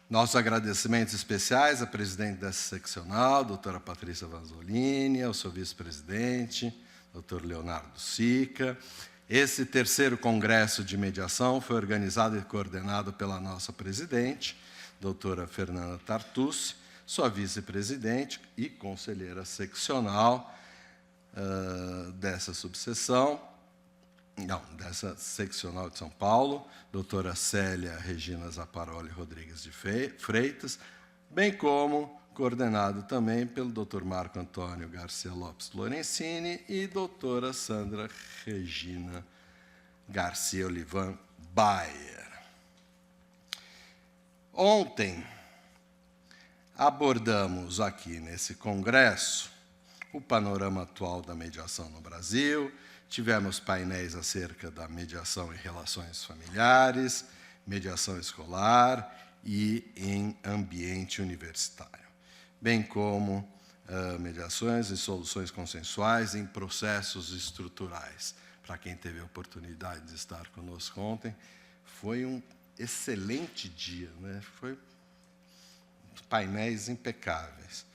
Nossos agradecimentos especiais à presidente dessa seccional, doutora Patrícia Vanzolini, ao seu vice-presidente, doutor Leonardo Sica. Esse terceiro congresso de mediação foi organizado e coordenado pela nossa presidente, doutora Fernanda Tartucci, sua vice-presidente e conselheira seccional dessa subseção, dessa seccional de São Paulo, doutora Célia Regina Zaparoli Rodrigues de Freitas, bem como coordenado também pelo doutor Marco Antônio Garcia Lopes Lorenzini e doutora Sandra Regina Garcia Olivan Bayer. Ontem, abordamos aqui nesse congresso o panorama atual da mediação no Brasil, tivemos painéis acerca da mediação em relações familiares, mediação escolar e em ambiente universitário, bem como mediações e soluções consensuais em processos estruturais. Para quem teve a oportunidade de estar conosco ontem, foi um excelente dia, né? Foi painéis impecáveis.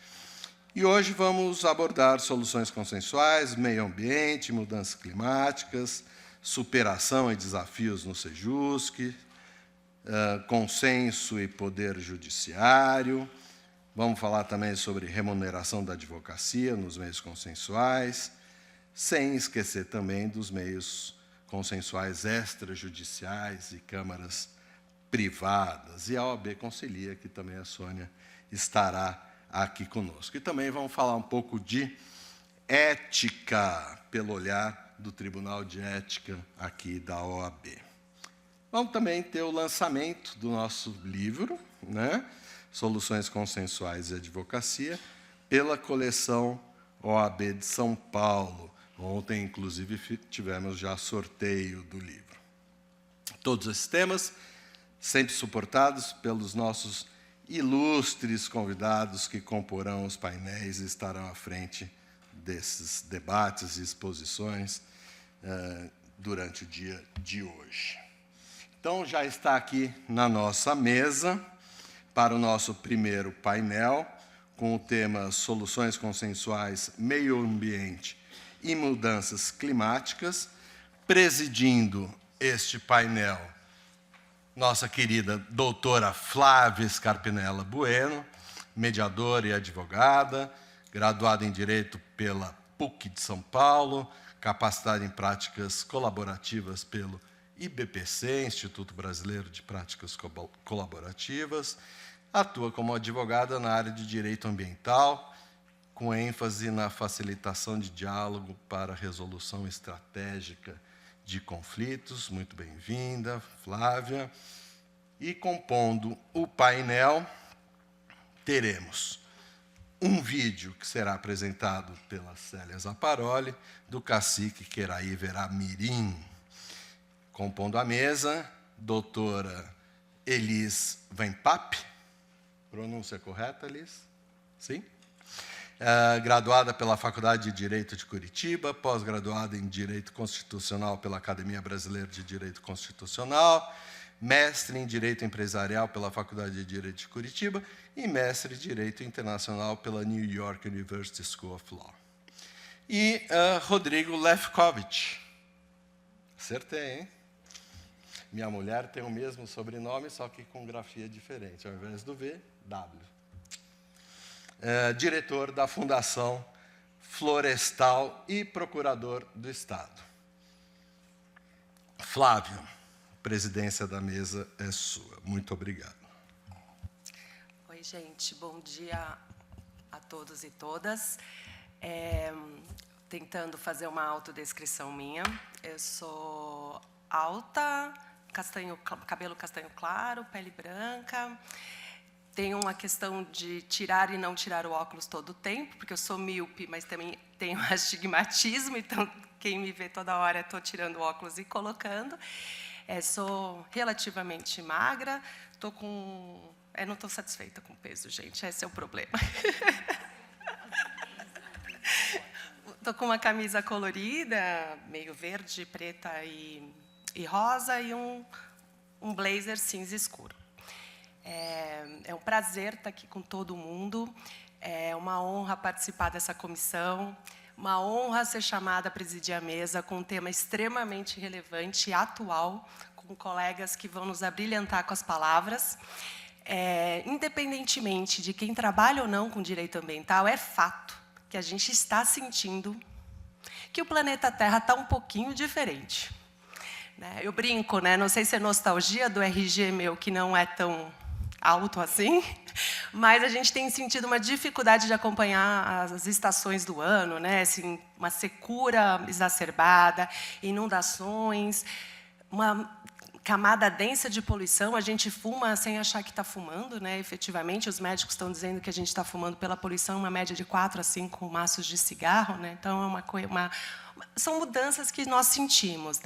E hoje vamos abordar soluções consensuais, meio ambiente, mudanças climáticas, superação e desafios no SEJUSC, consenso e poder judiciário. Vamos falar também sobre remuneração da advocacia nos meios consensuais, sem esquecer também dos meios consensuais extrajudiciais e câmaras privadas. E a OAB Concilia, que também a Sônia estará aqui conosco. E também vamos falar um pouco de ética, pelo olhar do Tribunal de Ética aqui da OAB. Vamos também ter o lançamento do nosso livro, né? Soluções Consensuais e Advocacia, pela coleção OAB de São Paulo. Ontem, inclusive, tivemos já sorteio do livro. Todos esses temas sempre suportados pelos nossos ilustres convidados que comporão os painéis e estarão à frente desses debates e exposições durante o dia de hoje. Então, já está aqui na nossa mesa, para o nosso primeiro painel, com o tema Soluções Consensuais, Meio Ambiente e Mudanças Climáticas, presidindo este painel nossa querida doutora Flávia Scarpinella Bueno, mediadora e advogada, graduada em Direito pela PUC de São Paulo, capacitada em práticas colaborativas pelo IBPC, Instituto Brasileiro de Práticas Colaborativas, atua como advogada na área de Direito Ambiental, com ênfase na facilitação de diálogo para a resolução estratégica de conflitos. Muito bem-vinda, Flávia. E compondo o painel, teremos um vídeo que será apresentado pela Célia Zaparoli, do cacique Queraí Veramirim. Compondo a mesa, doutora Elis Vempap, pronúncia correta, Elis? Sim? Graduada pela Faculdade de Direito de Curitiba, pós-graduada em Direito Constitucional pela Academia Brasileira de Direito Constitucional, mestre em Direito Empresarial pela Faculdade de Direito de Curitiba e mestre em Direito Internacional pela New York University School of Law. E Rodrigo Lefkovich. Acertei, hein? Minha mulher tem o mesmo sobrenome, só que com grafia diferente. Ao invés do V, W. Diretor da Fundação Florestal e procurador do Estado. Flávio, a presidência da mesa é sua. Muito obrigado. Oi, gente. Bom dia a todos e todas. Tentando fazer uma autodescrição minha. Eu sou alta, cabelo castanho claro, pele branca. Tenho uma questão de tirar e não tirar o óculos todo o tempo, porque eu sou míope, mas também tenho astigmatismo, então quem me vê toda hora estou tirando o óculos e colocando. Sou relativamente magra, não estou satisfeita com o peso, gente, esse é o problema. Estou com uma camisa colorida, meio verde, preta e rosa, e um blazer cinza escuro. É um prazer estar aqui com todo mundo. É uma honra participar dessa comissão. Uma honra ser chamada a presidir a mesa com um tema extremamente relevante e atual, com colegas que vão nos abrilhantar com as palavras. Independentemente de quem trabalha ou não com direito ambiental, é fato que a gente está sentindo que o planeta Terra está um pouquinho diferente. Eu brinco, não sei se é nostalgia do RG meu, que não é tão alto assim, mas a gente tem sentido uma dificuldade de acompanhar as estações do ano, assim, uma secura exacerbada, inundações, uma camada densa de poluição. A gente fuma sem achar que está fumando, efetivamente. Os médicos estão dizendo que a gente está fumando pela poluição uma média de 4 a 5 maços de cigarro. Então, são mudanças que nós sentimos.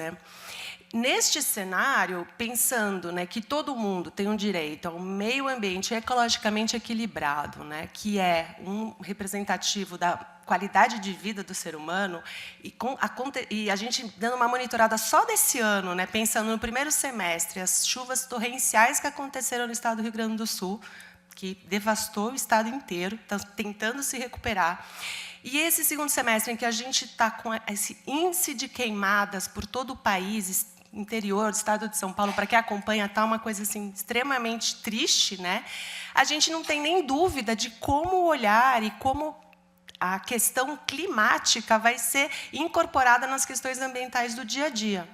Neste cenário, pensando que todo mundo tem um direito a um meio ambiente ecologicamente equilibrado, que é um representativo da qualidade de vida do ser humano, e a gente dando uma monitorada só desse ano, pensando no primeiro semestre, as chuvas torrenciais que aconteceram no estado do Rio Grande do Sul, que devastou o estado inteiro, está tentando se recuperar. E esse segundo semestre, em que a gente está com esse índice de queimadas por todo o país, interior do estado de São Paulo, para quem acompanha, está uma coisa assim, extremamente triste, a gente não tem nem dúvida de como olhar e como a questão climática vai ser incorporada nas questões ambientais do dia a dia.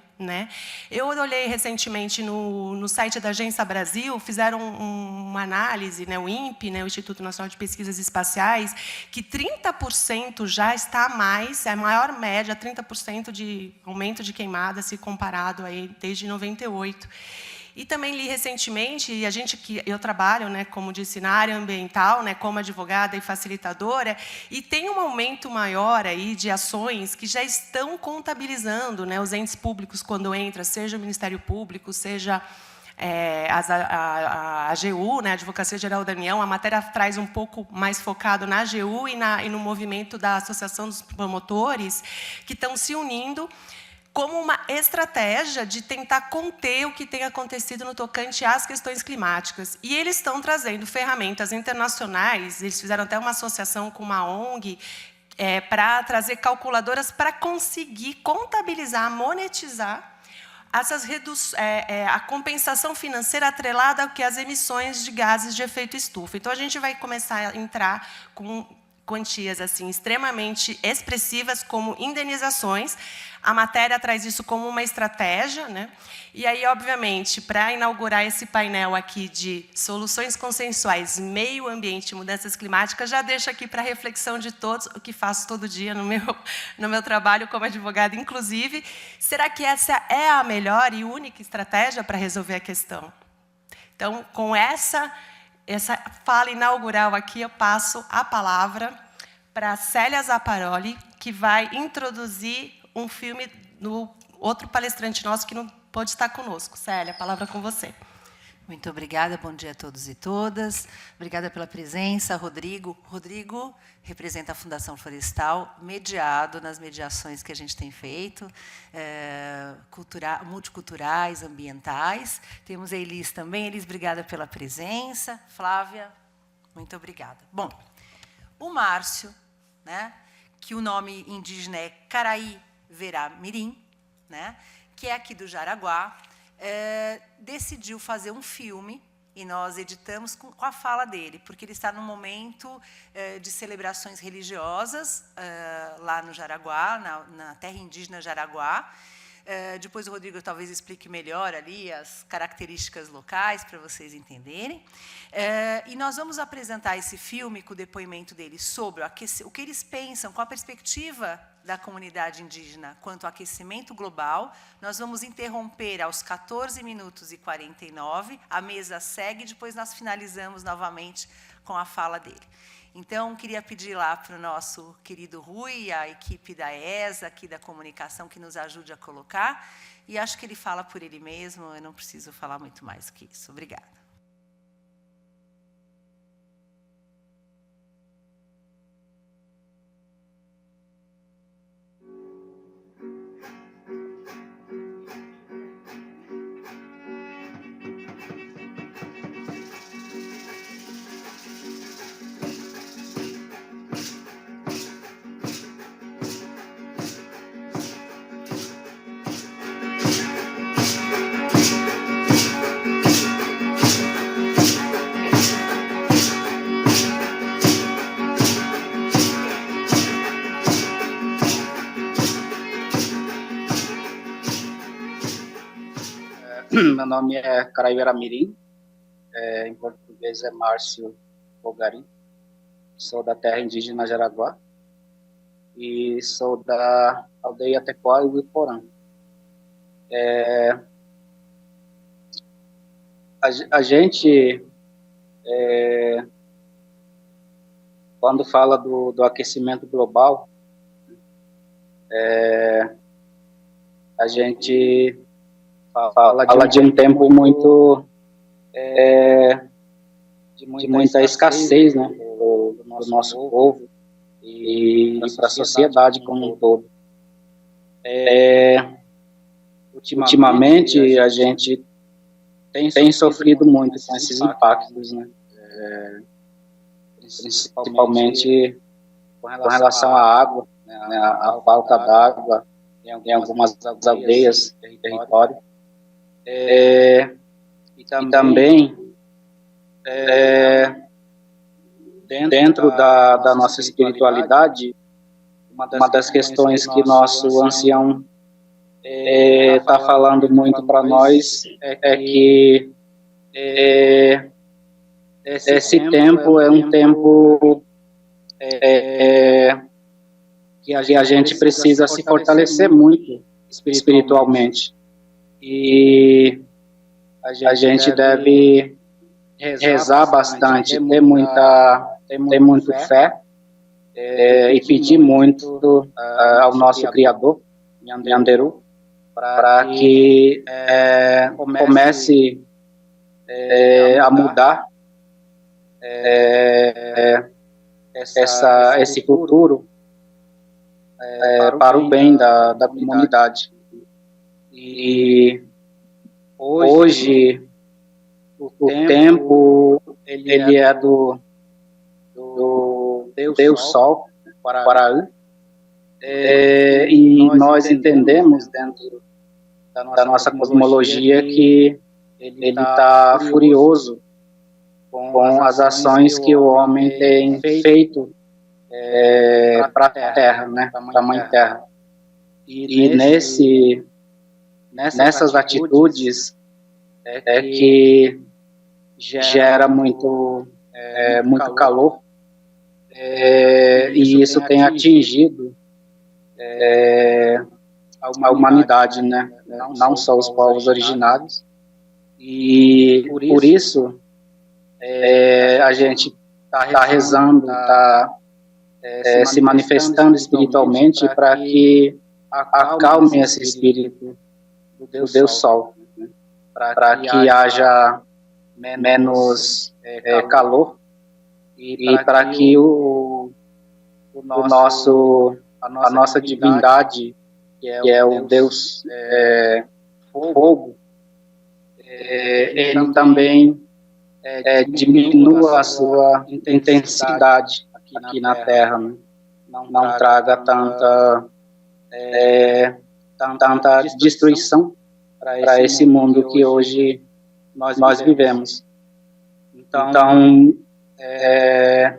Eu olhei recentemente no site da Agência Brasil, fizeram uma análise, o INPE, o Instituto Nacional de Pesquisas Espaciais, que 30% já está a mais, é a maior média, 30% de aumento de queimadas, se comparado aí desde 98. E também li recentemente, e eu trabalho, como disse, na área ambiental, como advogada e facilitadora, e tem um aumento maior aí de ações que já estão contabilizando, os entes públicos quando entra, seja o Ministério Público, seja a AGU, a Advocacia Geral da União. A matéria traz um pouco mais focado na AGU e no movimento da Associação dos Promotores, que estão se unindo como uma estratégia de tentar conter o que tem acontecido no tocante às questões climáticas. E eles estão trazendo ferramentas internacionais, eles fizeram até uma associação com uma ONG, para trazer calculadoras para conseguir contabilizar, monetizar a compensação financeira atrelada ao que as emissões de gases de efeito estufa. Então, a gente vai começar a entrar com quantias assim extremamente expressivas, como indenizações. A matéria traz isso como uma estratégia, E aí, obviamente, para inaugurar esse painel aqui de soluções consensuais, meio ambiente e mudanças climáticas, já deixo aqui para reflexão de todos, o que faço todo dia no meu trabalho como advogada, inclusive. Será que essa é a melhor e única estratégia para resolver a questão? Então, com essa fala inaugural aqui, eu passo a palavra para a Célia Zapparoli, que vai introduzir um filme do outro palestrante nosso que não pôde estar conosco. Célia, a palavra é com você. Muito obrigada, bom dia a todos e todas. Obrigada pela presença, Rodrigo. Rodrigo representa a Fundação Florestal, mediado nas mediações que a gente tem feito, multiculturais, ambientais. Temos a Elis também. Elis, obrigada pela presença. Flávia, muito obrigada. Bom, o Márcio, que o nome indígena é Caraí Verá Mirim, que é aqui do Jaraguá, decidiu fazer um filme, e nós editamos com a fala dele, porque ele está num momento de celebrações religiosas lá no Jaraguá, na terra indígena Jaraguá. Depois o Rodrigo talvez explique melhor ali as características locais para vocês entenderem. E nós vamos apresentar esse filme com o depoimento deles sobre o que eles pensam com a perspectiva da comunidade indígena quanto ao aquecimento global. Nós vamos interromper aos 14 minutos e 49, a mesa segue, depois nós finalizamos novamente com a fala dele. Então, queria pedir lá para o nosso querido Rui, a equipe da ESA, aqui da comunicação, que nos ajude a colocar. E acho que ele fala por ele mesmo, eu não preciso falar muito mais do que isso. Obrigada. Meu nome é Caraíra Mirim, em português é Márcio Bogarim. Sou da terra indígena Jaraguá e sou da aldeia Tecoá e Uiporã. A gente, quando fala do aquecimento global, a gente fala de um tempo muito de muita escassez, né, do nosso povo e para a sociedade como um todo. Ultimamente a gente tem sofrido muito com esses impactos, né, principalmente com relação à água, né, a falta d'água em algumas aldeias do território. E também, dentro da nossa espiritualidade, uma das questões que nosso ancião está falando muito para nós é que esse tempo é um tempo que a gente precisa se fortalecer muito espiritualmente. E a gente deve rezar bastante, ter muito fé e pedir muito ao nosso Criador, Nyanderu, para que comece a mudar esse futuro para o bem da comunidade. E hoje o tempo ele é do Deus Sol, Paraú, e nós entendemos dentro da nossa cosmologia que ele está furioso com as ações que o homem tem feito para a Terra, né, para a Mãe Terra. E nessas atitudes que gera muito calor, e isso tem atingido a humanidade, né? Não só os povos originários. E por isso a gente está rezando, está se manifestando espiritualmente para que acalme esse espírito do Deus Sol, né? Para que haja menos calor e para que a nossa divindade, que é o Deus Fogo, ele também diminua a sua intensidade aqui na Terra, né? Não traga tanta destruição para esse mundo que hoje nós vivemos. Então, é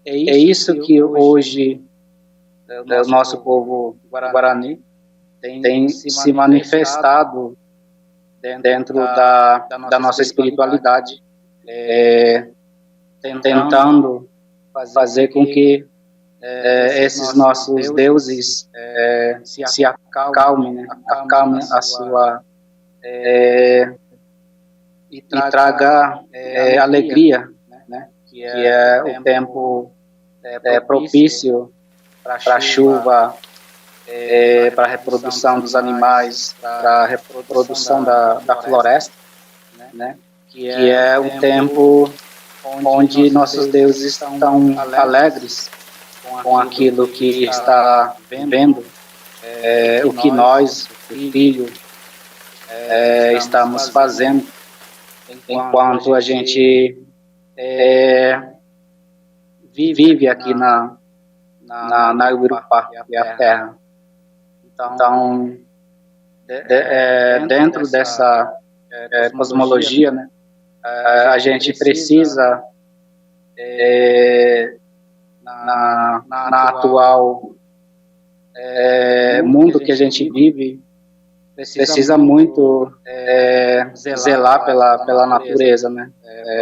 isso que hoje o nosso povo Guarani tem se manifestado dentro da nossa espiritualidade, tentando fazer com que esses nossos deuses se acalmem, né? Acalmem a sua e traga alegria, né? Que é o tempo propício para a chuva, para a reprodução dos animais, para a reprodução da floresta, né? Que é um tempo onde nossos deuses estão alegres com aquilo que está vendo, o que nós, o filho, estamos fazendo, enquanto a gente vive aqui na Uirupá, que é a terra. Então, dentro dessa cosmologia, né, a gente precisa, na atual mundo que a gente vive, precisa muito zelar pela natureza, né?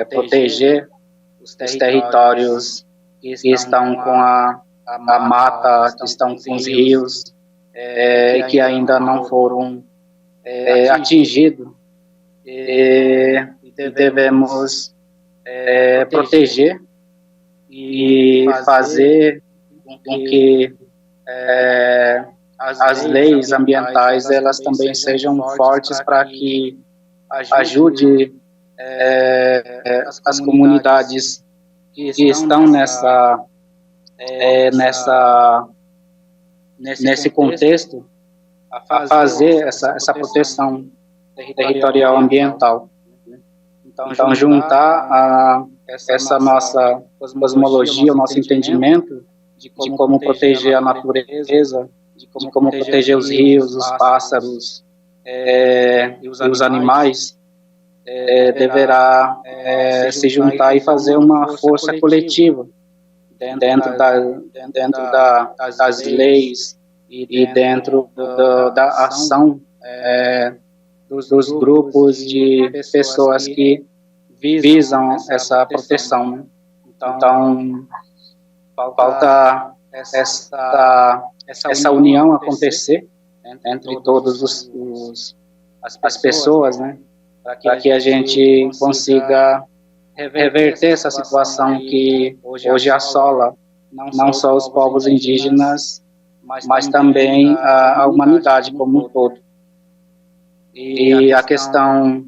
Proteger os territórios que estão com a mata, que estão com os rios, e que ainda não foram atingidos. E devemos proteger e fazer com que as leis ambientais elas também sejam fortes para que ajude as comunidades que estão nesse contexto a fazer essa proteção territorial ambiental. Então, juntar essa nossa cosmologia, o nosso entendimento de como proteger a natureza, de como proteger os rios, os pássaros e os animais, deverá se juntar e fazer uma força coletiva dentro das leis e dentro da ação dos grupos de pessoas que visam essa proteção, né? Então, falta essa união acontecer entre todas as pessoas, né? Para que a gente consiga reverter essa situação que hoje assola não só os povos indígenas, mas também a humanidade como um todo. E a questão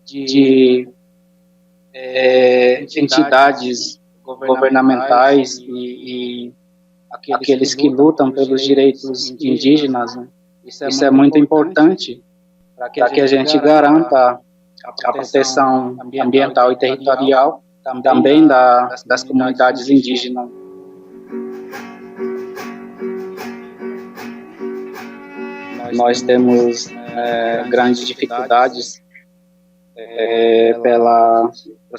de entidades governamentais e aqueles que lutam pelos direitos indígenas, né? Isso é muito importante para que a gente garanta a proteção ambiental e territorial também das comunidades indígenas. Nós temos grandes dificuldades pela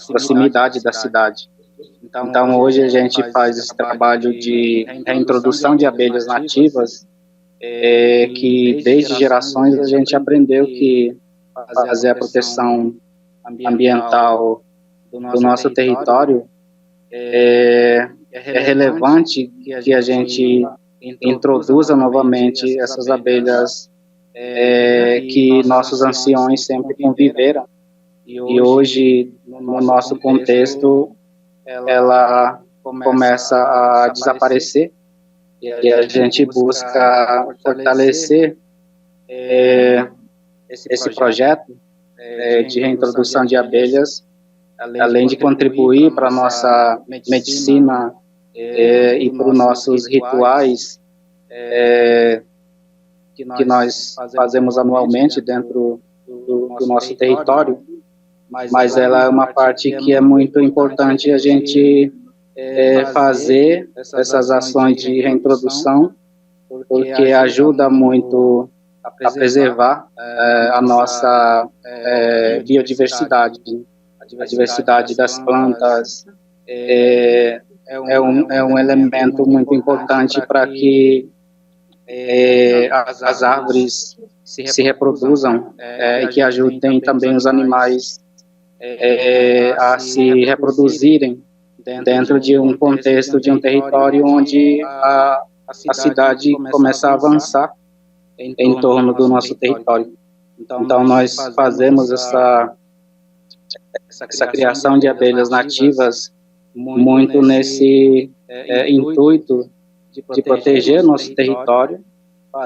proximidade da cidade. Então, hoje a gente faz esse trabalho de reintrodução de abelhas nativas, que desde gerações a gente aprendeu que fazer a proteção ambiental do nosso território é relevante que a gente introduza novamente essas abelhas que nossos anciões sempre conviveram. E hoje, no nosso contexto, ela começa a desaparecer e a gente busca fortalecer esse projeto de reintrodução de abelhas, além de contribuir para a nossa medicina e para os nossos rituais que nós fazemos anualmente dentro do nosso território, mas ela é uma parte que é muito importante a gente fazer essas ações de reintrodução, porque ajuda muito a preservar a nossa biodiversidade, a diversidade das plantas. É um elemento muito importante para que as árvores se reproduzam e que ajudem também os animais a se reproduzirem dentro de um contexto de um território onde a cidade começa a avançar em torno do nosso território. Então nós fazemos essa criação de abelhas nativas muito nesse intuito de proteger nosso território,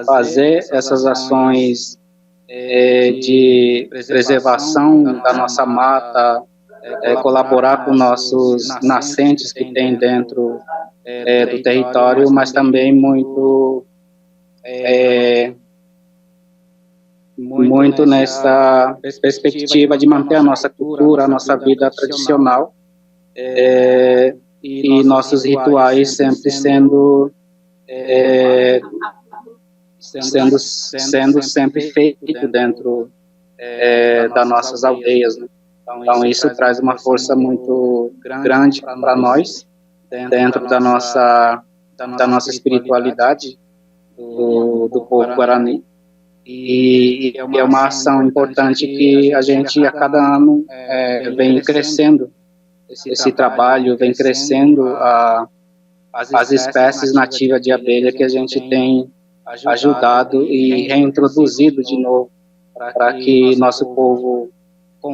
fazer essas ações de preservação da nossa mata, colaborar com nossos nascentes que tem dentro do território, mas também muito nessa perspectiva de manter a nossa cultura, a nossa vida tradicional, e nossos rituais sempre sendo sempre feito dentro das nossas aldeias, né? Então isso traz uma força muito grande para nós dentro da nossa espiritualidade, do povo guarani. E é uma ação importante que a gente, a cada ano, vem crescendo esse trabalho, vem crescendo as espécies nativas de abelha que a gente tem ajudado e reintroduzido de novo, para que nosso povo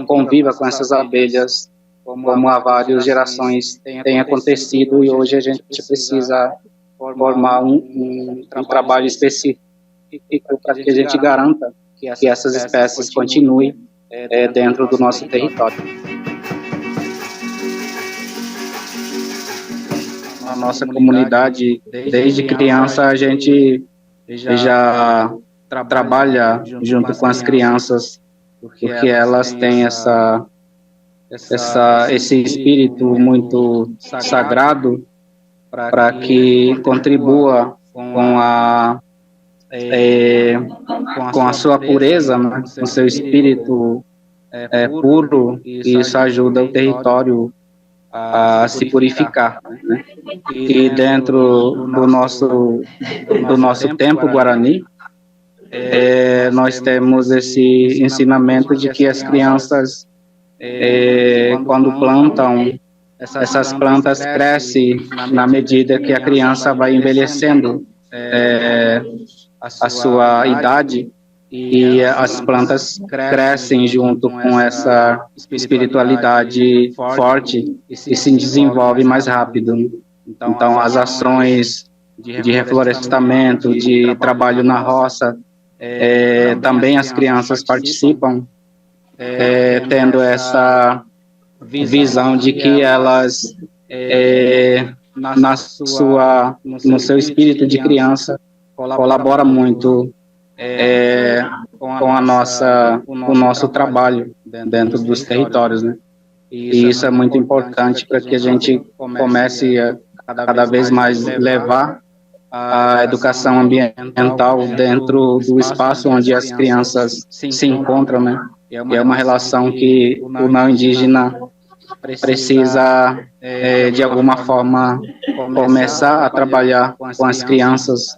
conviva com essas abelhas, como há várias gerações tem acontecido, e hoje a gente precisa formar um trabalho específico para que a gente garanta que essas espécies continuem dentro do nosso território. Na nossa comunidade, desde criança, a gente já trabalha junto com as crianças, porque elas têm esse espírito muito sagrado para que contribua com a sua pureza, né? Com seu espírito puro, e isso ajuda o território a se purificar, né? E dentro do nosso tempo guarani, nós temos esse ensinamento de que as crianças, quando plantam, essas plantas crescem na medida que a criança vai envelhecendo a sua idade, e as plantas crescem junto com essa espiritualidade forte e se desenvolve mais rápido. Então, as ações de reflorestamento, de trabalho na roça, também as crianças participam, tendo essa visão de que elas, no seu espírito de criança, colabora muito com o nosso trabalho dentro dos territórios, né? E isso é muito importante para que a gente comece a cada vez mais levar a educação ambiental dentro do espaço onde as crianças se encontram, né? E é uma relação que o não indígena precisa, de alguma forma, começar a trabalhar com as crianças,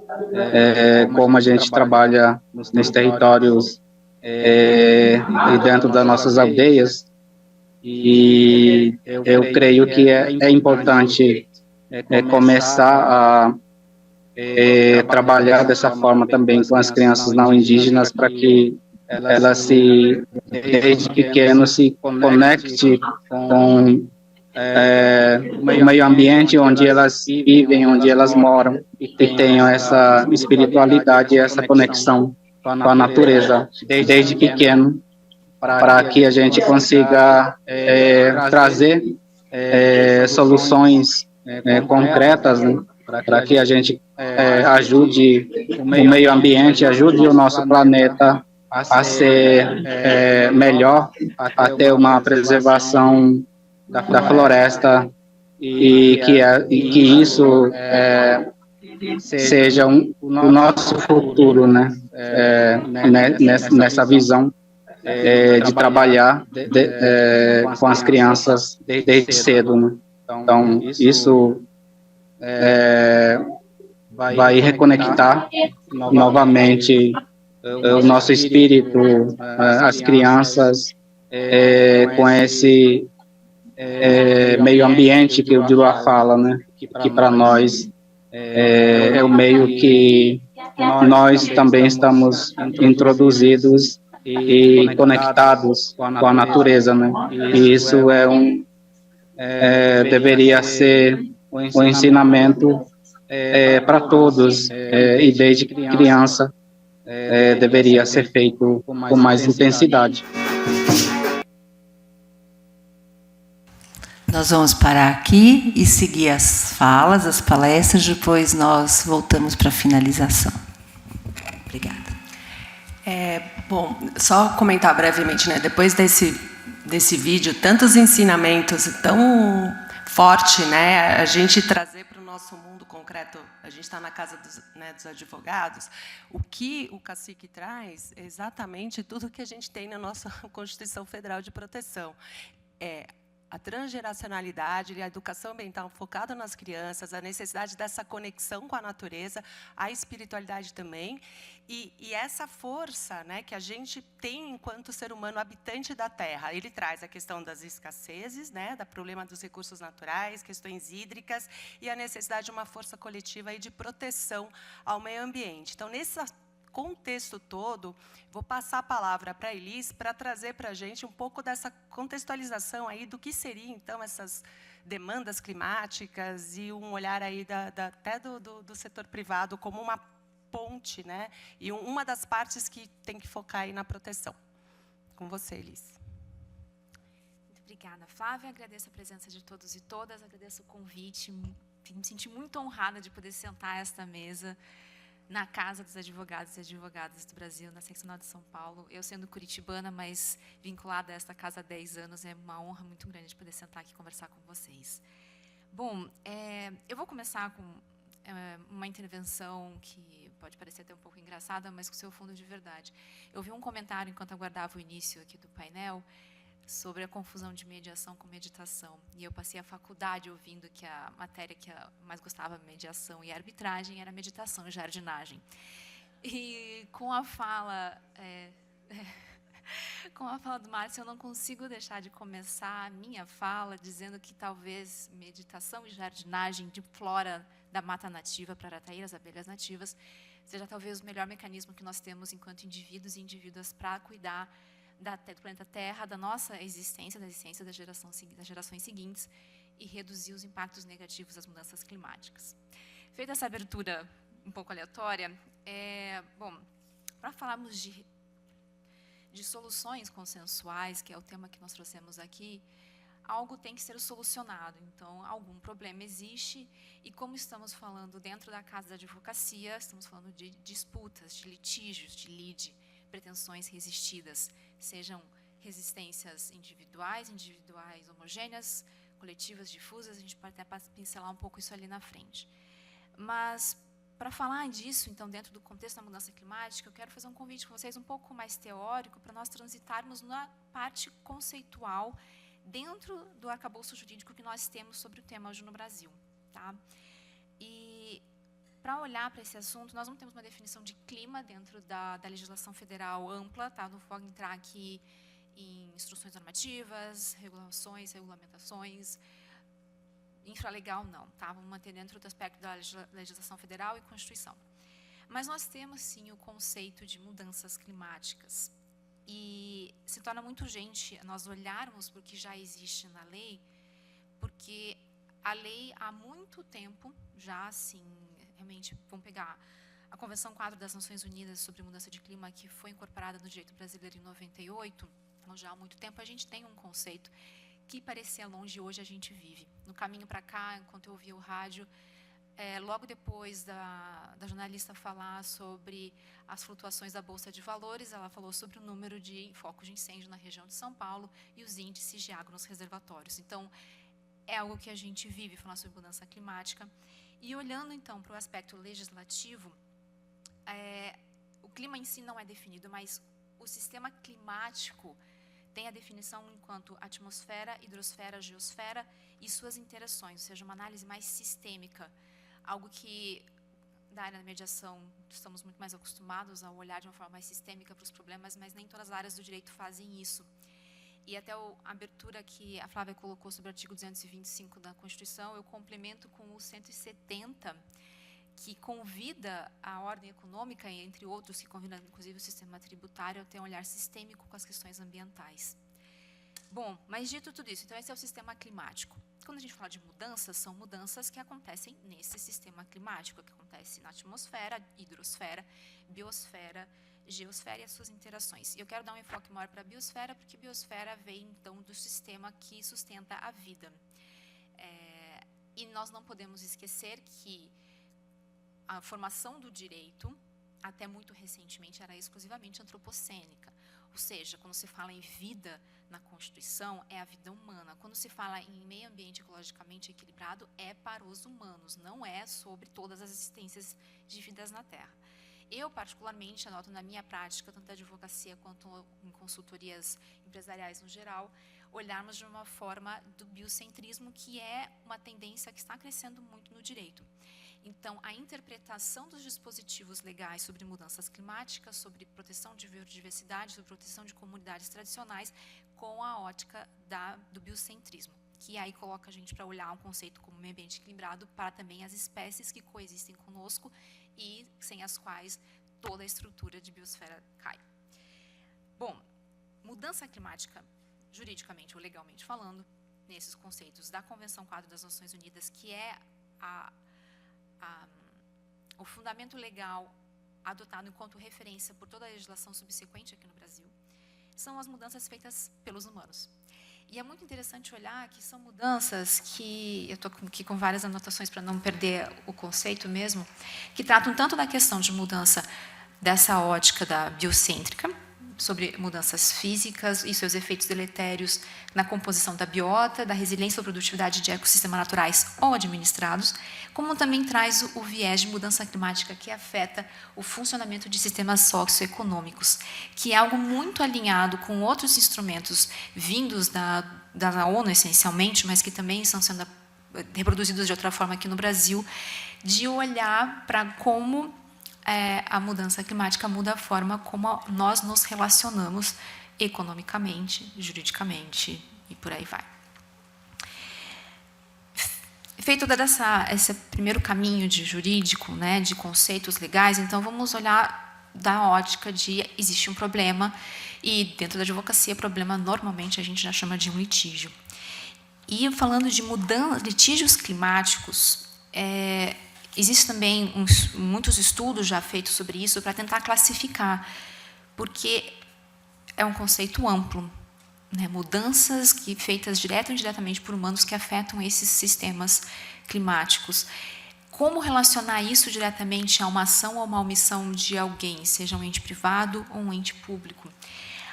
como a gente trabalha nos territórios e dentro das nossas aldeias. E eu creio que é importante começar a trabalhar dessa forma também com as crianças não indígenas, para que elas desde pequenos se conecte com o meio ambiente onde elas vivem, onde elas moram, e tenham essa espiritualidade e essa conexão com a natureza desde pequeno, para que a gente consiga trazer soluções concretas, né, para que a gente ajude o meio ambiente, ajude o nosso planeta a ser melhor, a ter uma preservação da floresta, e que isso seja o nosso futuro, né? Nessa visão de trabalhar com as crianças desde cedo, né? Então, isso vai reconectar novamente o nosso espírito, as crianças, com esse meio ambiente que o Diluá fala, né? Que para nós é o meio que nós também estamos introduzidos e conectados com a natureza, né? E isso deveria ser um ensinamento para todos, e desde criança deveria ser feito com mais intensidade. Nós vamos parar aqui e seguir as falas, as palestras, depois nós voltamos para a finalização. Obrigada. Bom, só comentar brevemente, né? Depois desse vídeo, tantos ensinamentos tão forte, né? A gente trazer para o nosso mundo concreto. A gente está na casa dos advogados. O que o cacique traz é exatamente tudo que a gente tem na nossa Constituição Federal de Proteção. a transgeracionalidade, a educação ambiental focada nas crianças, a necessidade dessa conexão com a natureza, a espiritualidade também, e essa força, né, que a gente tem enquanto ser humano habitante da Terra. Ele traz a questão das escassezes, né, do problema dos recursos naturais, questões hídricas, e a necessidade de uma força coletiva aí de proteção ao meio ambiente. Então, nesse contexto todo, vou passar a palavra para a Elis para trazer para a gente um pouco dessa contextualização aí do que seriam, então, essas demandas climáticas e um olhar aí até do setor privado como uma ponte, né? E uma das partes que tem que focar aí na proteção. Com você, Elis. Muito obrigada, Flávia. Agradeço a presença de todos e todas, agradeço o convite. Me senti muito honrada de poder sentar a esta mesa na Casa dos Advogados e Advogadas do Brasil, na Seccional de São Paulo. Eu, sendo curitibana, mas vinculada a esta casa há 10 anos, é uma honra muito grande de poder sentar aqui e conversar com vocês. Bom, eu vou começar com uma intervenção que pode parecer até um pouco engraçada, mas com seu fundo de verdade. Eu vi um comentário, enquanto aguardava o início aqui do painel, sobre a confusão de mediação com meditação. E eu passei a faculdade ouvindo que a matéria que eu mais gostava, mediação e arbitragem, era meditação e jardinagem. E com a fala do Márcio, eu não consigo deixar de começar a minha fala dizendo que talvez meditação e jardinagem de flora da mata nativa para atrair as abelhas nativas seja talvez o melhor mecanismo que nós temos enquanto indivíduos e indivíduas para cuidar do planeta Terra, da nossa existência, da existência das gerações seguintes e reduzir os impactos negativos das mudanças climáticas. Feita essa abertura um pouco aleatória, bom, para falarmos de soluções consensuais, que é o tema que nós trouxemos aqui, algo tem que ser solucionado. Então, algum problema existe e, como estamos falando dentro da Casa da Advocacia, estamos falando de disputas, de litígios, de lide, pretensões resistidas, sejam resistências individuais homogêneas, coletivas, difusas, a gente pode até pincelar um pouco isso ali na frente. Mas, para falar disso, então, dentro do contexto da mudança climática, eu quero fazer um convite com vocês um pouco mais teórico para nós transitarmos na parte conceitual dentro do arcabouço jurídico que nós temos sobre o tema hoje no Brasil. Tá? E para olhar para esse assunto, nós não temos uma definição de clima dentro da legislação federal ampla, tá? Não vou entrar aqui em instruções normativas, regulações, regulamentações, infralegal não, tá? Vamos manter dentro do aspecto da legislação federal e Constituição. Mas nós temos, sim, o conceito de mudanças climáticas. E se torna muito urgente nós olharmos para o que já existe na lei, porque a lei, há muito tempo, já assim, realmente, vamos pegar a Convenção 4 das Nações Unidas sobre Mudança de Clima, que foi incorporada no direito brasileiro em 98, então já há muito tempo a gente tem um conceito que parecia longe e hoje a gente vive. No caminho para cá, enquanto eu ouvia o rádio, logo depois da jornalista falar sobre as flutuações da Bolsa de Valores, ela falou sobre o número de focos de incêndio na região de São Paulo e os índices de água nos reservatórios. Então, é algo que a gente vive, falar sobre mudança climática. E olhando, então, para o aspecto legislativo, o clima em si não é definido, mas o sistema climático tem a definição enquanto atmosfera, hidrosfera, geosfera e suas interações, ou seja, uma análise mais sistêmica, algo que, da área da mediação, estamos muito mais acostumados a olhar de uma forma mais sistêmica para os problemas, mas nem todas as áreas do direito fazem isso. E até a abertura que a Flávia colocou sobre o artigo 225 da Constituição, eu complemento com o 170, que convida a ordem econômica, entre outros, que convida, inclusive, o sistema tributário a ter um olhar sistêmico com as questões ambientais. Bom, mas dito tudo isso, então esse é o sistema climático. Quando a gente fala de mudanças, são mudanças que acontecem nesse sistema climático, que acontece na atmosfera, hidrosfera, biosfera, geosfera e as suas interações. E eu quero dar um enfoque maior para a biosfera, porque a biosfera vem, então, do sistema que sustenta a vida. E nós não podemos esquecer que a formação do direito, até muito recentemente, era exclusivamente antropocênica. Ou seja, quando se fala em vida na Constituição, é a vida humana. Quando se fala em meio ambiente ecologicamente equilibrado, é para os humanos, não é sobre todas as existências de vidas na Terra. Eu, particularmente, anoto na minha prática, tanto da advocacia quanto em consultorias empresariais no geral, olharmos de uma forma do biocentrismo, que é uma tendência que está crescendo muito no direito. Então, a interpretação dos dispositivos legais sobre mudanças climáticas, sobre proteção de biodiversidade, sobre proteção de comunidades tradicionais, com a ótica do biocentrismo, que aí coloca a gente para olhar um conceito como meio ambiente equilibrado para também as espécies que coexistem conosco e sem as quais toda a estrutura de biosfera cai. Bom, mudança climática, juridicamente ou legalmente falando, nesses conceitos da Convenção Quadro das Nações Unidas, que é o fundamento legal adotado enquanto referência por toda a legislação subsequente aqui no Brasil, são as mudanças feitas pelos humanos. E é muito interessante olhar que são mudanças que, eu estou aqui com várias anotações para não perder o conceito mesmo, que tratam tanto da questão de mudança dessa ótica da biocêntrica, sobre mudanças físicas e seus efeitos deletérios na composição da biota, da resiliência ou produtividade de ecossistemas naturais ou administrados, como também traz o viés de mudança climática que afeta o funcionamento de sistemas socioeconômicos, que é algo muito alinhado com outros instrumentos vindos da ONU, essencialmente, mas que também estão sendo reproduzidos de outra forma aqui no Brasil, de olhar para como a mudança climática muda a forma como nós nos relacionamos economicamente, juridicamente e por aí vai. Feito todo esse primeiro caminho de jurídico, né, de conceitos legais, então vamos olhar da ótica de existe um problema e dentro da advocacia, problema normalmente a gente já chama de um litígio. E falando de litígios climáticos, existem também muitos estudos já feitos sobre isso para tentar classificar, porque é um conceito amplo, né? Mudanças feitas direto ou indiretamente por humanos que afetam esses sistemas climáticos. Como relacionar isso diretamente a uma ação ou uma omissão de alguém, seja um ente privado ou um ente público?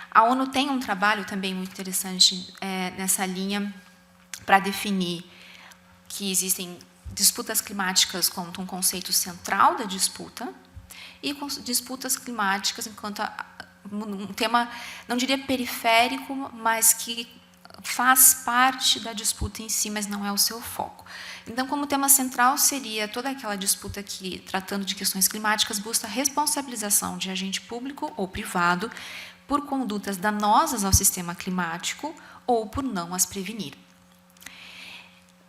A ONU tem um trabalho também muito interessante nessa linha para definir que existem disputas climáticas como um conceito central da disputa e disputas climáticas enquanto um tema, não diria periférico, mas que faz parte da disputa em si, mas não é o seu foco. Então, como tema central seria toda aquela disputa que, tratando de questões climáticas, busca a responsabilização de agente público ou privado por condutas danosas ao sistema climático ou por não as prevenir.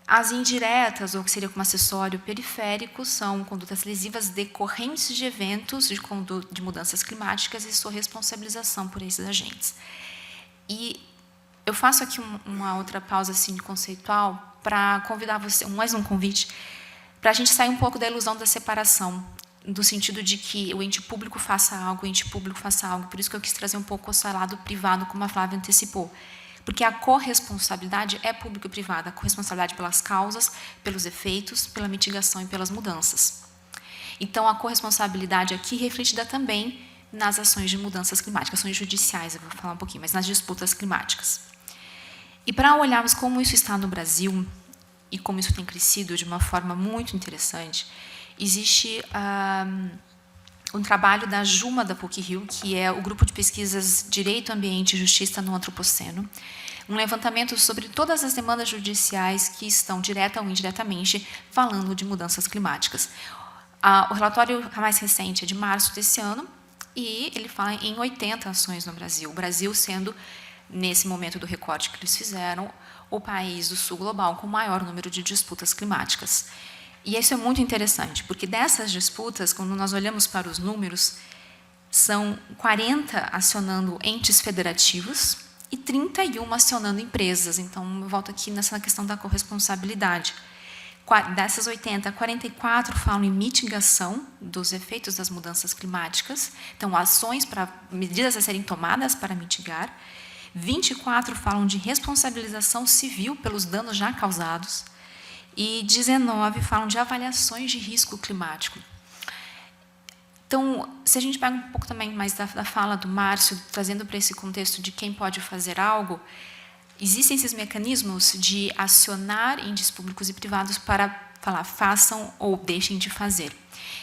As indiretas, ou que seria como acessório periférico, são condutas lesivas decorrentes de eventos de mudanças climáticas e sua responsabilização por esses agentes. E eu faço aqui uma outra pausa assim, conceitual para convidar você, mais um convite, para a gente sair um pouco da ilusão da separação, no sentido de que o ente público faça algo, o ente público faça algo. Por isso que eu quis trazer um pouco o seu lado privado, como a Flávia antecipou. Porque a corresponsabilidade é público e privada, a corresponsabilidade pelas causas, pelos efeitos, pela mitigação e pelas mudanças. Então, a corresponsabilidade aqui refletida também nas ações de mudanças climáticas, ações judiciais, eu vou falar um pouquinho, mas nas disputas climáticas. E para olharmos como isso está no Brasil e como isso tem crescido de uma forma muito interessante, existe um trabalho da JUMA da PUC-Rio, que é o Grupo de Pesquisas Direito, Ambiente e Justiça no Antropoceno, um levantamento sobre todas as demandas judiciais que estão, direta ou indiretamente, falando de mudanças climáticas. O relatório mais recente é de março desse ano, e ele fala em 80 ações no Brasil. O Brasil sendo, nesse momento do recorte que eles fizeram, o país do sul global com o maior número de disputas climáticas. E isso é muito interessante, porque dessas disputas, quando nós olhamos para os números, são 40 acionando entes federativos e 31 acionando empresas. Então, eu volto aqui nessa questão da corresponsabilidade. Dessas 80, 44 falam em mitigação dos efeitos das mudanças climáticas, então, ações para medidas a serem tomadas para mitigar. 24 falam de responsabilização civil pelos danos já causados. E 19 falam de avaliações de risco climático. Então, se a gente pega um pouco também mais da fala do Márcio, trazendo para esse contexto de quem pode fazer algo, existem esses mecanismos de acionar entes públicos e privados para falar façam ou deixem de fazer.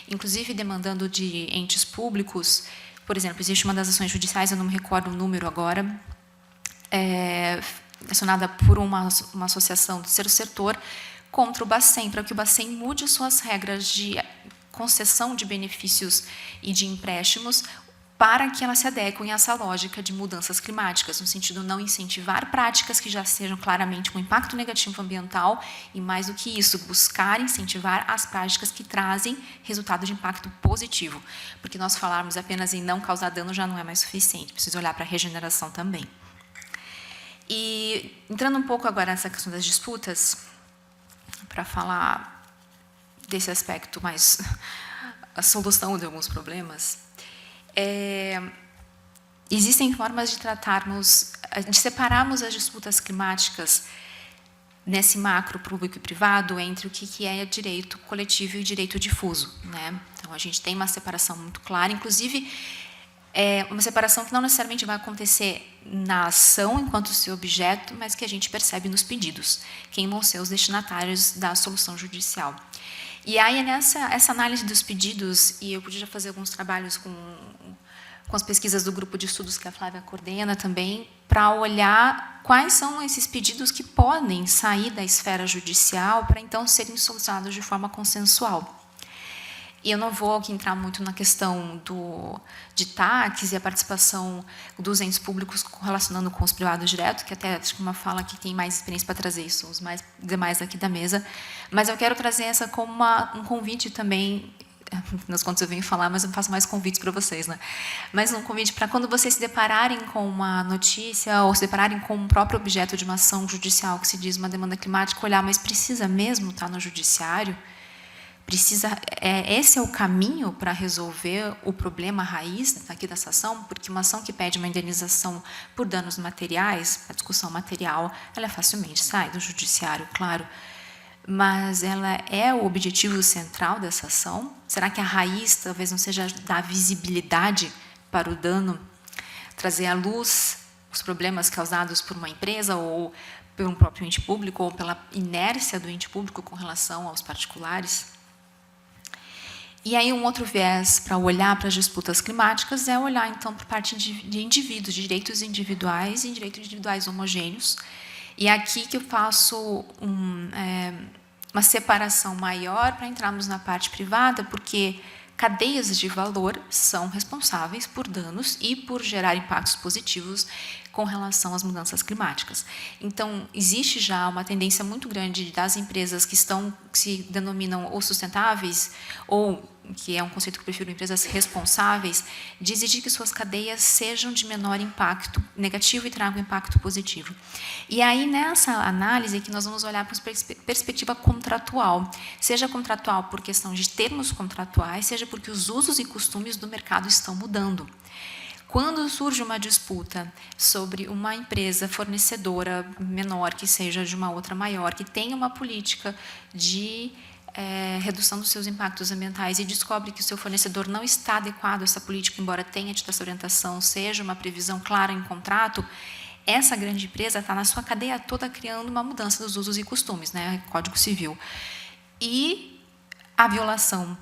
Inclusive, demandando de entes públicos, por exemplo, existe uma das ações judiciais, eu não me recordo o número agora, acionada por uma associação do terceiro setor contra o Bacen, para que o Bacen mude suas regras de concessão de benefícios e de empréstimos para que elas se adequem a essa lógica de mudanças climáticas, no sentido de não incentivar práticas que já sejam claramente com impacto negativo ambiental e, mais do que isso, buscar incentivar as práticas que trazem resultado de impacto positivo, porque nós falarmos apenas em não causar dano já não é mais suficiente, precisa olhar para a regeneração também. E, entrando um pouco agora nessa questão das disputas, para falar desse aspecto mais a solução de alguns problemas, existem formas de de separarmos as disputas climáticas nesse macro público e privado entre o que é direito coletivo e direito difuso, né? Então, a gente tem uma separação muito clara, inclusive uma separação que não necessariamente vai acontecer na ação enquanto seu objeto, mas que a gente percebe nos pedidos, quem vão ser os destinatários da solução judicial. E aí, essa análise dos pedidos, e eu podia fazer alguns trabalhos com as pesquisas do grupo de estudos que a Flávia coordena também, para olhar quais são esses pedidos que podem sair da esfera judicial para, então, serem solucionados de forma consensual. E eu não vou aqui entrar muito na questão de TACs e a participação dos entes públicos relacionando com os privados direto, que até acho que uma fala que tem mais experiência para trazer isso, os demais aqui da mesa. Mas eu quero trazer essa como um convite também, nas contas eu venho falar, mas eu faço mais convites para vocês, né? Mas um convite para quando vocês se depararem com uma notícia ou se depararem com um próprio objeto de uma ação judicial que se diz uma demanda climática, olhar, mas precisa mesmo estar no judiciário? Esse é o caminho para resolver o problema raiz aqui dessa ação, porque uma ação que pede uma indenização por danos materiais, a discussão material, ela facilmente sai do judiciário, claro, mas ela é o objetivo central dessa ação? Será que a raiz talvez não seja dar visibilidade para o dano, trazer à luz os problemas causados por uma empresa ou por um próprio ente público ou pela inércia do ente público com relação aos particulares? E aí, um outro viés para olhar para as disputas climáticas é olhar, então, por parte de indivíduos, de direitos individuais e direitos individuais homogêneos. E é aqui que eu faço uma separação maior para entrarmos na parte privada, porque cadeias de valor são responsáveis por danos e por gerar impactos positivos com relação às mudanças climáticas. Então, existe já uma tendência muito grande das empresas que se denominam ou sustentáveis, ou, que é um conceito que eu prefiro, empresas responsáveis, de exigir que suas cadeias sejam de menor impacto negativo e tragam impacto positivo. E aí, nessa análise, que nós vamos olhar para a perspectiva contratual, seja contratual por questão de termos contratuais, seja porque os usos e costumes do mercado estão mudando. Quando surge uma disputa sobre uma empresa fornecedora menor, que seja de uma outra maior, que tenha uma política de redução dos seus impactos ambientais e descobre que o seu fornecedor não está adequado a essa política, embora tenha tido essa orientação, seja uma previsão clara em contrato, essa grande empresa está na sua cadeia toda criando uma mudança dos usos e costumes, né? Código Civil. E a violação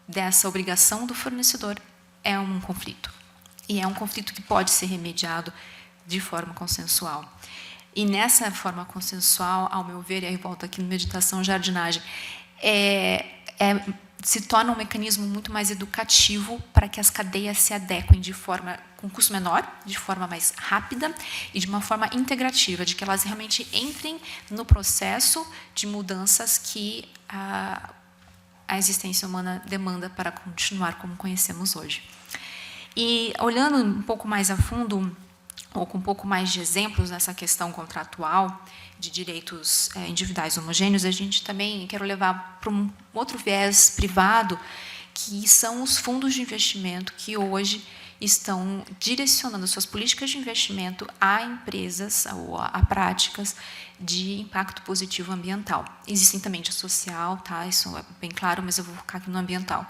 dessa obrigação do fornecedor é um conflito. E é um conflito que pode ser remediado de forma consensual. E nessa forma consensual, ao meu ver, e aí volto aqui no Meditação Jardinagem, se torna um mecanismo muito mais educativo para que as cadeias se adequem com custo menor, de forma mais rápida e de uma forma integrativa, de que elas realmente entrem no processo de mudanças que a existência humana demanda para continuar como conhecemos hoje. E olhando um pouco mais a fundo, ou com um pouco mais de exemplos nessa questão contratual de direitos individuais homogêneos, a gente também quer levar para um outro viés privado, que são os fundos de investimento que hoje estão direcionando suas políticas de investimento a empresas ou a práticas de impacto positivo ambiental. Existem também de social, tá? Isso é bem claro, mas eu vou focar aqui no ambiental.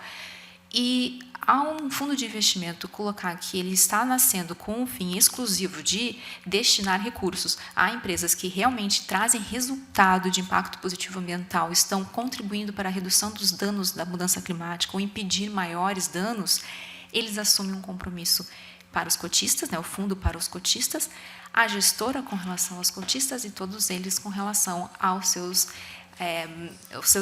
E há um fundo de investimento colocar que ele está nascendo com o fim exclusivo de destinar recursos a empresas que realmente trazem resultado de impacto positivo ambiental, estão contribuindo para a redução dos danos da mudança climática ou impedir maiores danos, eles assumem um compromisso para os cotistas, né, o fundo para os cotistas, a gestora com relação aos cotistas e todos eles com relação aos seus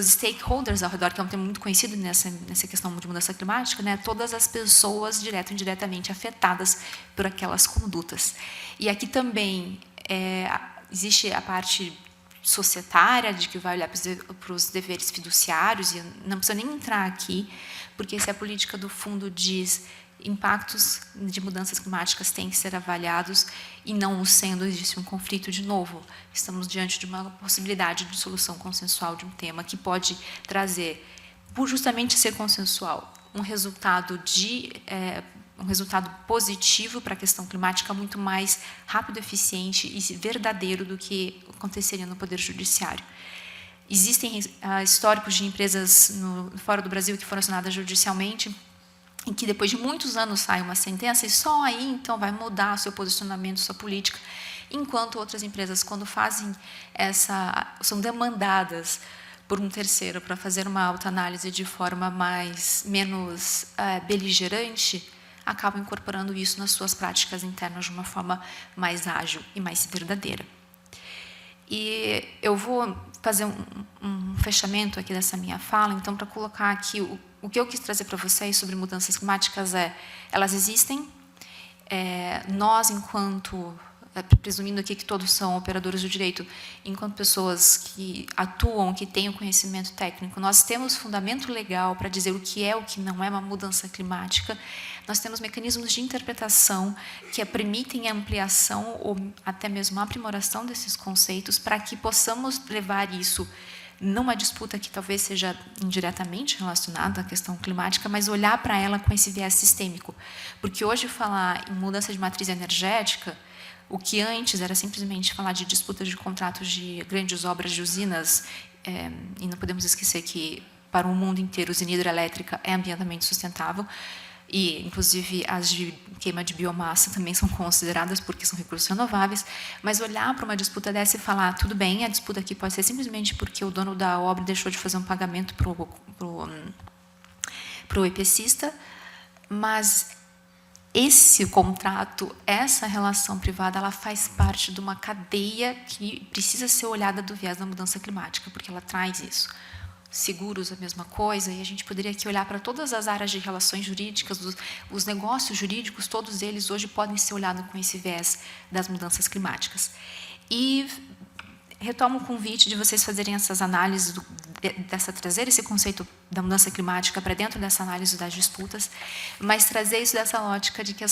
stakeholders ao redor, que é um termo muito conhecido nessa questão de mudança climática, né? Todas as pessoas direto e indiretamente afetadas por aquelas condutas. E aqui também existe a parte societária, de que vai olhar para os deveres fiduciários, e não precisa nem entrar aqui, porque se a política do fundo diz impactos de mudanças climáticas têm que ser avaliados, e não o sendo, existe um conflito de novo. Estamos diante de uma possibilidade de solução consensual de um tema que pode trazer, por justamente ser consensual, um resultado positivo para a questão climática muito mais rápido, eficiente e verdadeiro do que aconteceria no Poder Judiciário. Existem históricos de empresas fora do Brasil que foram acionadas judicialmente, em que depois de muitos anos sai uma sentença e só aí então vai mudar seu posicionamento, sua política, enquanto outras empresas, quando fazem são demandadas por um terceiro para fazer uma autoanálise de forma menos beligerante, acabam incorporando isso nas suas práticas internas de uma forma mais ágil e mais verdadeira. E eu vou fazer um fechamento aqui dessa minha fala, então, para colocar aqui o que eu quis trazer para vocês sobre mudanças climáticas elas existem, nós, enquanto, presumindo aqui que todos são operadores do direito, enquanto pessoas que atuam, que têm o conhecimento técnico, nós temos fundamento legal para dizer o que é, o que não é uma mudança climática. Nós temos mecanismos de interpretação que permitem a ampliação ou até mesmo a aprimoração desses conceitos para que possamos levar isso numa disputa que talvez seja indiretamente relacionada à questão climática, mas olhar para ela com esse viés sistêmico. Porque hoje falar em mudança de matriz energética, o que antes era simplesmente falar de disputas de contratos de grandes obras de usinas, e não podemos esquecer que, para o mundo inteiro, usina hidrelétrica é ambientalmente sustentável, e, inclusive, as de queima de biomassa também são consideradas porque são recursos renováveis, mas olhar para uma disputa dessa e falar, tudo bem, a disputa aqui pode ser simplesmente porque o dono da obra deixou de fazer um pagamento para o EPCista, mas esse contrato, essa relação privada, ela faz parte de uma cadeia que precisa ser olhada do viés da mudança climática, porque ela traz isso. Seguros, a mesma coisa, e a gente poderia aqui olhar para todas as áreas de relações jurídicas, os negócios jurídicos, todos eles hoje podem ser olhados com esse viés das mudanças climáticas. E retomo o convite de vocês fazerem essas análises, trazer esse conceito da mudança climática para dentro dessa análise das disputas, mas trazer isso dessa lógica de que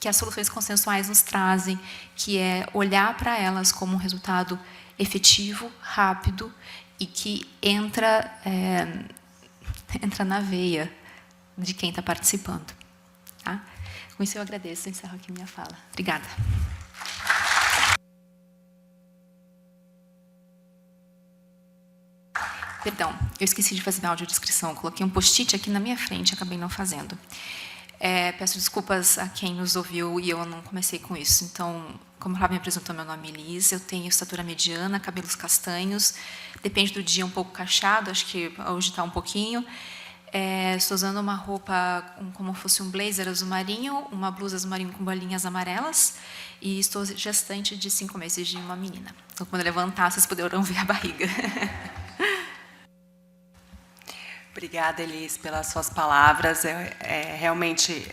as soluções consensuais nos trazem, que é olhar para elas como um resultado efetivo, rápido, e que entra na veia de quem está participando. Tá? Com isso, eu agradeço. Encerro aqui minha fala. Obrigada. Perdão, eu esqueci de fazer minha audiodescrição. Eu coloquei um post-it aqui na minha frente, acabei não fazendo. Peço desculpas a quem nos ouviu e eu não comecei com isso. Então, como ela me apresentou, meu nome é Elis, eu tenho estatura mediana, cabelos castanhos, depende do dia, um pouco cacheado, acho que hoje está um pouquinho. Estou usando uma roupa como fosse um blazer azul marinho, uma blusa azul marinho com bolinhas amarelas, e estou gestante de 5 meses de uma menina. Então, quando eu levantar, vocês poderão ver a barriga. Obrigada, Elis, pelas suas palavras. Realmente,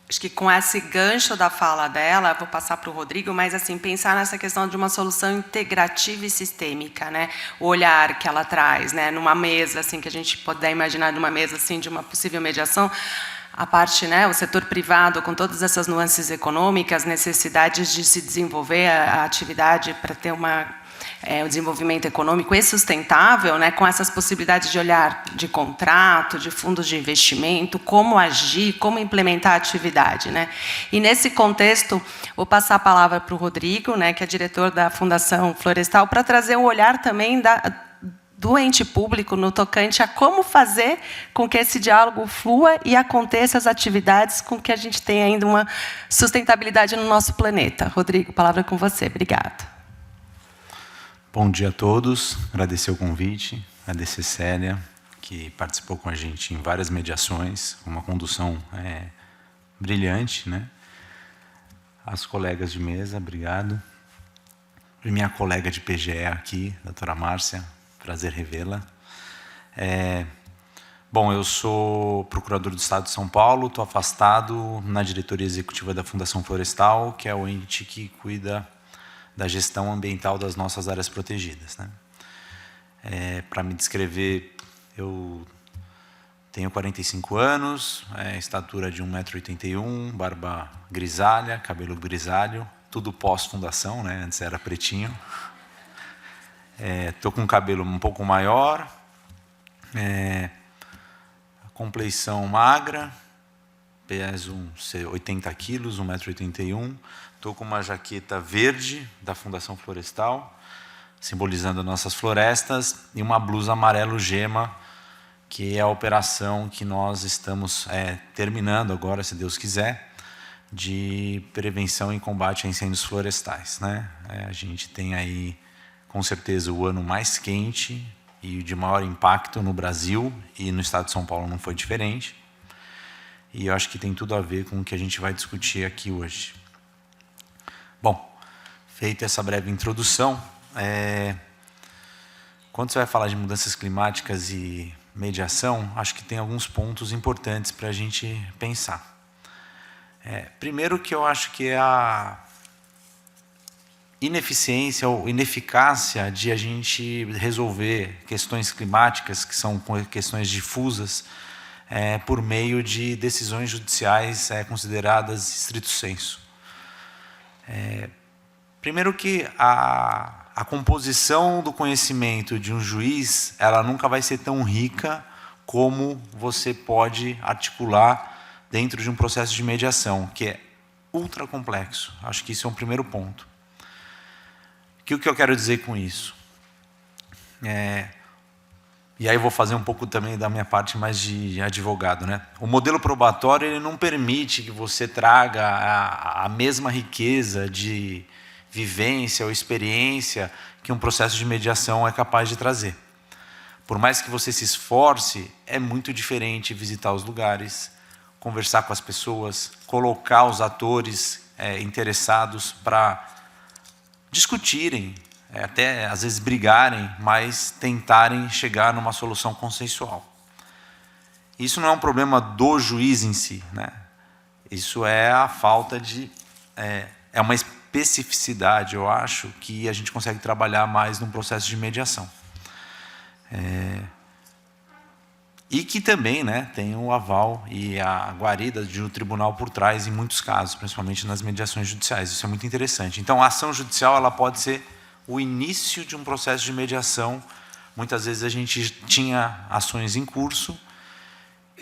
acho que com esse gancho da fala dela, vou passar para o Rodrigo, mas assim, pensar nessa questão de uma solução integrativa e sistêmica, né? O olhar que ela traz, né? Numa mesa, assim, que a gente puder imaginar numa mesa assim, de uma possível mediação, a parte, né, o setor privado, com todas essas nuances econômicas, necessidades de se desenvolver a atividade para ter o desenvolvimento econômico e sustentável, né, com essas possibilidades de olhar de contrato, de fundos de investimento, como agir, como implementar a atividade, né? E nesse contexto, vou passar a palavra para o Rodrigo, né, que é diretor da Fundação Florestal, para trazer um olhar também do ente público no tocante a como fazer com que esse diálogo flua e aconteça as atividades com que a gente tenha ainda uma sustentabilidade no nosso planeta. Rodrigo, a palavra é com você. Obrigada. Bom dia a todos, agradecer o convite, agradecer Célia, que participou com a gente em várias mediações, uma condução brilhante, né? as colegas de mesa, obrigado. E minha colega de PGE aqui, doutora Márcia, prazer revê-la. Bom, eu sou procurador do Estado de São Paulo, estou afastado na diretoria executiva da Fundação Florestal, que é o ente que cuida da gestão ambiental das nossas áreas protegidas, né? Para me descrever, eu tenho 45 anos, estatura de 1,81 m, barba grisalha, cabelo grisalho, tudo pós-fundação, né? Antes era pretinho. Estou com um cabelo um pouco maior, compleição magra, peso 80 quilos, 1,81 m. Estou com uma jaqueta verde da Fundação Florestal, simbolizando nossas florestas, e uma blusa amarelo gema, que é a operação que nós estamos terminando agora, se Deus quiser, de prevenção e combate a incêndios florestais, né? A gente tem aí, com certeza, o ano mais quente e de maior impacto no Brasil, e no estado de São Paulo não foi diferente. E eu acho que tem tudo a ver com o que a gente vai discutir aqui hoje. Bom, feita essa breve introdução, quando você vai falar de mudanças climáticas e mediação, acho que tem alguns pontos importantes para a gente pensar. Primeiro, que eu acho que é a ineficiência ou ineficácia de a gente resolver questões climáticas, que são questões difusas, por meio de decisões judiciais consideradas estrito sensu. Primeiro que a composição do conhecimento de um juiz, ela nunca vai ser tão rica como você pode articular dentro de um processo de mediação, que é ultra complexo. Acho que isso é um primeiro ponto. O que eu quero dizer com isso? E aí eu vou fazer um pouco também da minha parte mais de advogado, né? O modelo probatório, ele não permite que você traga a mesma riqueza de vivência ou experiência que um processo de mediação é capaz de trazer. Por mais que você se esforce, é muito diferente visitar os lugares, conversar com as pessoas, colocar os atores interessados para discutirem, até às vezes brigarem, mas tentarem chegar numa solução consensual. Isso não é um problema do juiz em si, né? Isso é a falta de... é uma especificidade, eu acho, que a gente consegue trabalhar mais num processo de mediação. E que também, né, tem o aval e a guarida de um tribunal por trás em muitos casos, principalmente nas mediações judiciais. Isso é muito interessante. Então, a ação judicial, ela pode ser o início de um processo de mediação. Muitas vezes a gente tinha ações em curso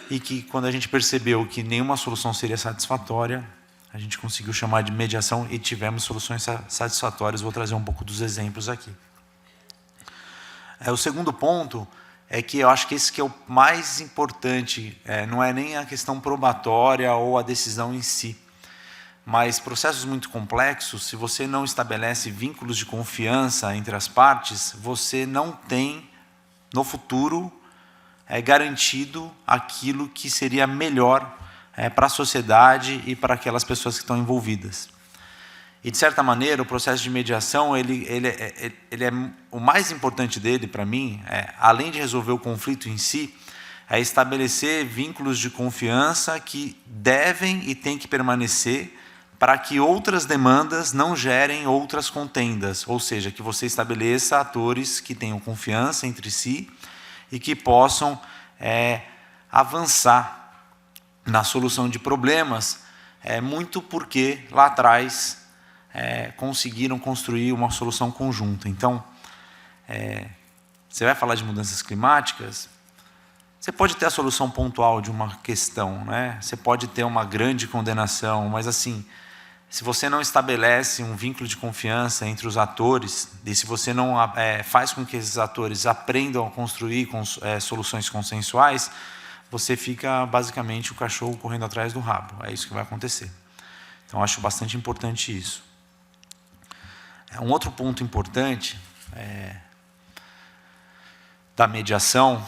e que, quando a gente percebeu que nenhuma solução seria satisfatória, a gente conseguiu chamar de mediação e tivemos soluções satisfatórias. Vou trazer um pouco dos exemplos aqui. O segundo ponto é que eu acho que esse que é o mais importante, não é nem a questão probatória ou a decisão em si, mas processos muito complexos, se você não estabelece vínculos de confiança entre as partes, você não tem, no futuro, garantido aquilo que seria melhor para a sociedade e para aquelas pessoas que estão envolvidas. E, de certa maneira, o processo de mediação, ele é o mais importante dele, para mim, além de resolver o conflito em si, é estabelecer vínculos de confiança que devem e têm que permanecer para que outras demandas não gerem outras contendas, ou seja, que você estabeleça atores que tenham confiança entre si e que possam avançar na solução de problemas, muito porque lá atrás conseguiram construir uma solução conjunta. Então, você vai falar de mudanças climáticas, você pode ter a solução pontual de uma questão, né? Você pode ter uma grande condenação, mas assim, se você não estabelece um vínculo de confiança entre os atores, e se você não faz com que esses atores aprendam a construir soluções consensuais, você fica basicamente o cachorro correndo atrás do rabo. É isso que vai acontecer. Então, acho bastante importante isso. Um outro ponto importante da mediação,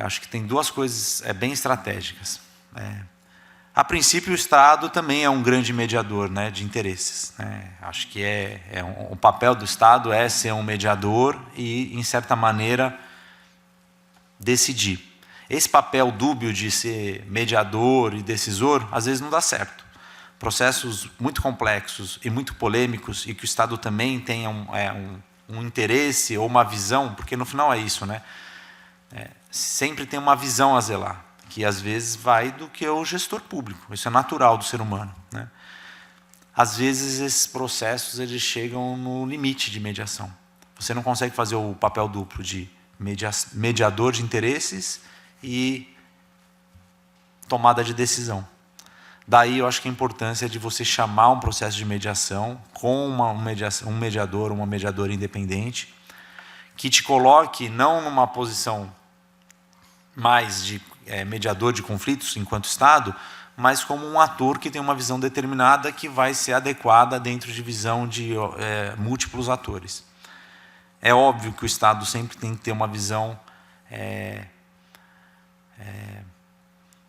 acho que tem duas coisas bem estratégicas. A princípio, o Estado também é um grande mediador, né, de interesses, né? Acho que o papel do Estado é ser um mediador e, em certa maneira, decidir. Esse papel dúbio de ser mediador e decisor, às vezes não dá certo. Processos muito complexos e muito polêmicos, e que o Estado também tenha um interesse ou uma visão, porque no final é isso, né? Sempre tem uma visão a zelar, que às vezes vai do que é o gestor público. Isso é natural do ser humano, né? Às vezes esses processos eles chegam no limite de mediação. Você não consegue fazer o papel duplo de mediador de interesses e tomada de decisão. Daí eu acho que a importância de você chamar um processo de mediação com um mediador, uma mediadora independente, que te coloque não numa posição mais de mediador de conflitos enquanto Estado, mas como um ator que tem uma visão determinada que vai ser adequada dentro de visão de múltiplos atores. É óbvio que o Estado sempre tem que ter uma visão...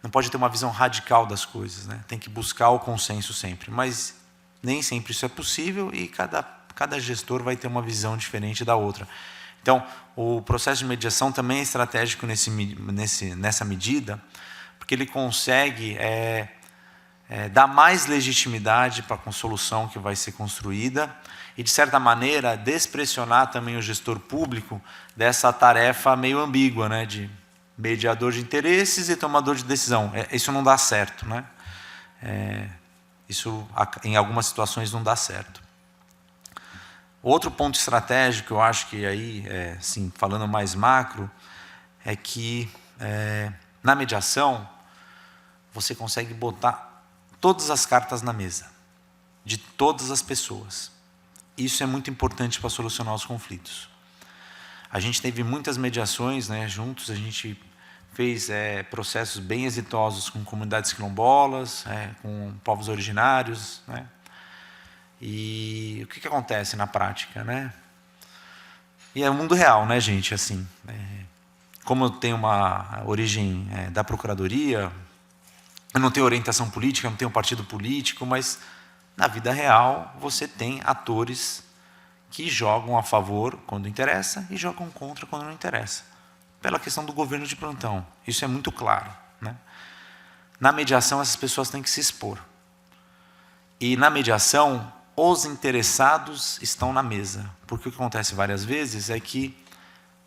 não pode ter uma visão radical das coisas, né? Tem que buscar o consenso sempre, mas nem sempre isso é possível e cada gestor vai ter uma visão diferente da outra. Então, o processo de mediação também é estratégico nessa medida, porque ele consegue dar mais legitimidade para a solução que vai ser construída e, de certa maneira, despressionar também o gestor público dessa tarefa meio ambígua, né, de mediador de interesses e tomador de decisão. Isso não dá certo, né? Isso, em algumas situações, não dá certo. Outro ponto estratégico, eu acho que aí, assim, falando mais macro, é que na mediação você consegue botar todas as cartas na mesa, de todas as pessoas. Isso é muito importante para solucionar os conflitos. A gente teve muitas mediações, né, juntos, a gente fez processos bem exitosos com comunidades quilombolas, com povos originários, né? E o que acontece na prática, né? E é o mundo real, né, gente? Assim, como eu tenho uma origem da procuradoria, eu não tenho orientação política, não tenho partido político, mas na vida real você tem atores que jogam a favor quando interessa e jogam contra quando não interessa, pela questão do governo de plantão. Isso é muito claro, né? Na mediação, essas pessoas têm que se expor. E na mediação, os interessados estão na mesa. Porque o que acontece várias vezes é que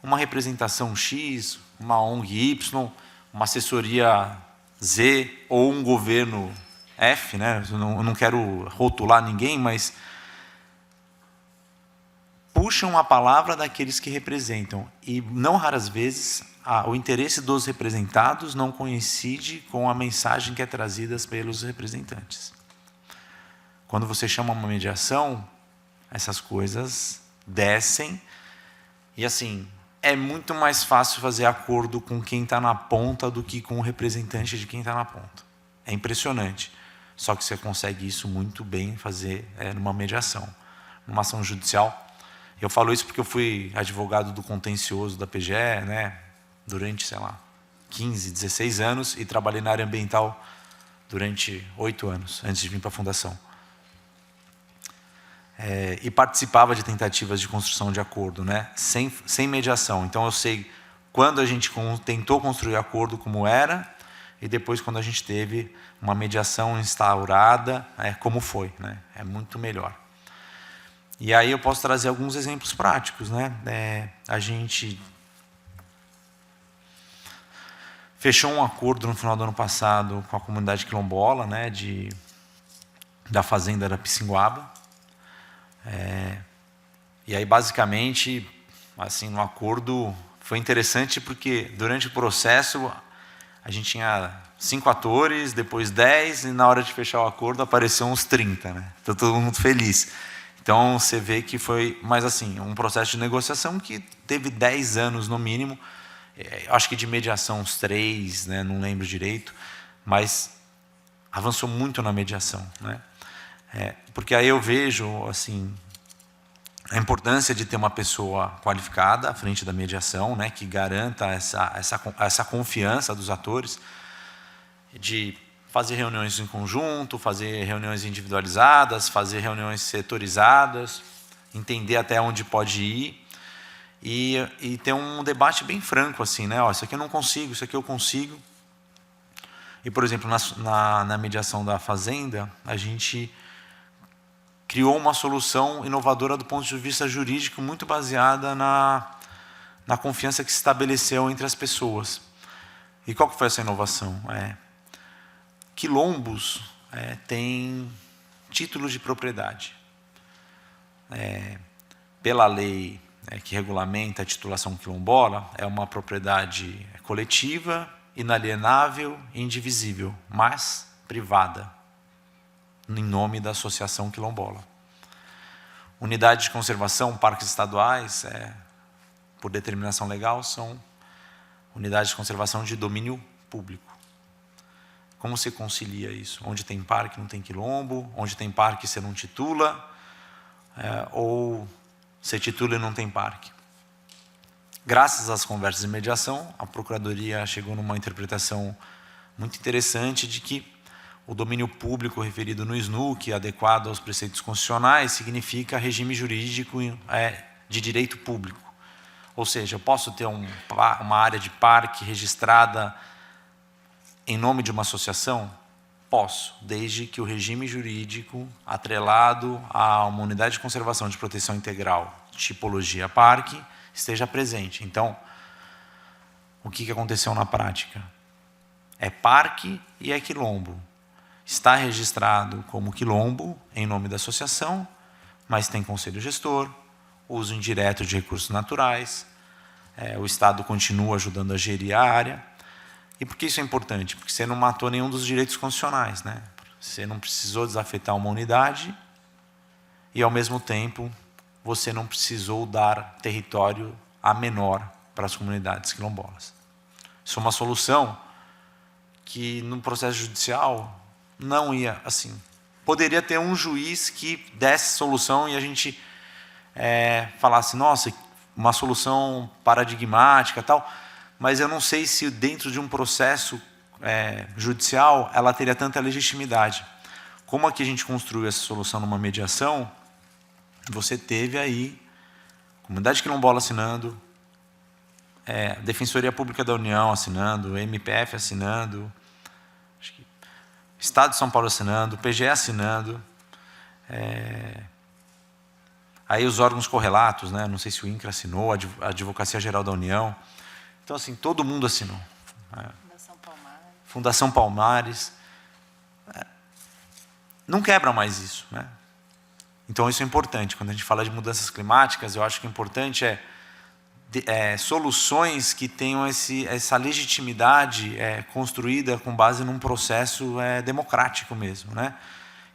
uma representação X, uma ONG Y, uma assessoria Z ou um governo F, né? Eu não quero rotular ninguém, mas puxam a palavra daqueles que representam. E, não raras vezes, o interesse dos representados não coincide com a mensagem que é trazida pelos representantes. Quando você chama uma mediação, essas coisas descem. E, assim, é muito mais fácil fazer acordo com quem está na ponta do que com o representante de quem está na ponta. É impressionante. Só que você consegue isso muito bem fazer numa mediação. Numa ação judicial. Eu falo isso porque eu fui advogado do contencioso da PGE, né, durante, sei lá, 15, 16 anos e trabalhei na área ambiental durante 8 anos, antes de vir para a Fundação. E participava de tentativas de construção de acordo, né, sem mediação. Então, eu sei quando a gente tentou construir acordo como era e depois quando a gente teve uma mediação instaurada, como foi, né? É muito melhor. E aí eu posso trazer alguns exemplos práticos, né? A gente fechou um acordo no final do ano passado com a comunidade quilombola, né, da fazenda da Pissinguaba. E aí, basicamente, assim, no acordo foi interessante porque durante o processo a gente tinha 5 atores, depois 10, e na hora de fechar o acordo apareceu uns 30, né? Então todo mundo feliz. Então você vê que foi, mas assim, um processo de negociação que teve 10 anos no mínimo, acho que de mediação uns 3, né? Não lembro direito, mas avançou muito na mediação, né? Porque aí eu vejo assim a importância de ter uma pessoa qualificada à frente da mediação, né, que garanta essa confiança dos atores, de fazer reuniões em conjunto, fazer reuniões individualizadas, fazer reuniões setorizadas, entender até onde pode ir e ter um debate bem franco, assim, né? Ó, isso aqui eu não consigo, isso aqui eu consigo. E, por exemplo, na mediação da Fazenda, a gente criou uma solução inovadora do ponto de vista jurídico, muito baseada na confiança que se estabeleceu entre as pessoas. E qual que foi essa inovação? Quilombos têm títulos de propriedade. Pela lei que regulamenta a titulação quilombola, é uma propriedade coletiva, inalienável e indivisível, mas privada, em nome da associação quilombola. Unidades de conservação, parques estaduais, por determinação legal, são unidades de conservação de domínio público. Como se concilia isso? Onde tem parque não tem quilombo, onde tem parque você não titula, ou você titula e não tem parque. Graças às conversas de mediação, a Procuradoria chegou numa interpretação muito interessante de que o domínio público referido no SNUC, adequado aos preceitos constitucionais, significa regime jurídico de direito público. Ou seja, eu posso ter uma área de parque registrada em nome de uma associação? Posso, desde que o regime jurídico atrelado a uma unidade de conservação de proteção integral, tipologia parque, esteja presente. Então, o que aconteceu na prática? É parque e é quilombo. Está registrado como quilombo em nome da associação, mas tem conselho gestor, uso indireto de recursos naturais, o Estado continua ajudando a gerir a área. E por que isso é importante? Porque você não matou nenhum dos direitos constitucionais, né? Você não precisou desafetar uma unidade e, ao mesmo tempo, você não precisou dar território a menor para as comunidades quilombolas. Isso é uma solução que, no processo judicial, não ia assim. Poderia ter um juiz que desse solução e a gente falasse, nossa, uma solução paradigmática, tal, mas eu não sei se dentro de um processo judicial ela teria tanta legitimidade. Como aqui a gente construiu essa solução numa mediação, você teve aí Comunidade Quilombola assinando, Defensoria Pública da União assinando, MPF assinando, acho que Estado de São Paulo assinando, PGE assinando, aí os órgãos correlatos, né? Não sei se o INCRA assinou, a Advocacia Geral da União. Então, assim, todo mundo assinou. Fundação Palmares. Não quebra mais isso, né? Então, isso é importante. Quando a gente fala de mudanças climáticas, eu acho que o importante soluções que tenham essa legitimidade construída com base num processo democrático mesmo, né?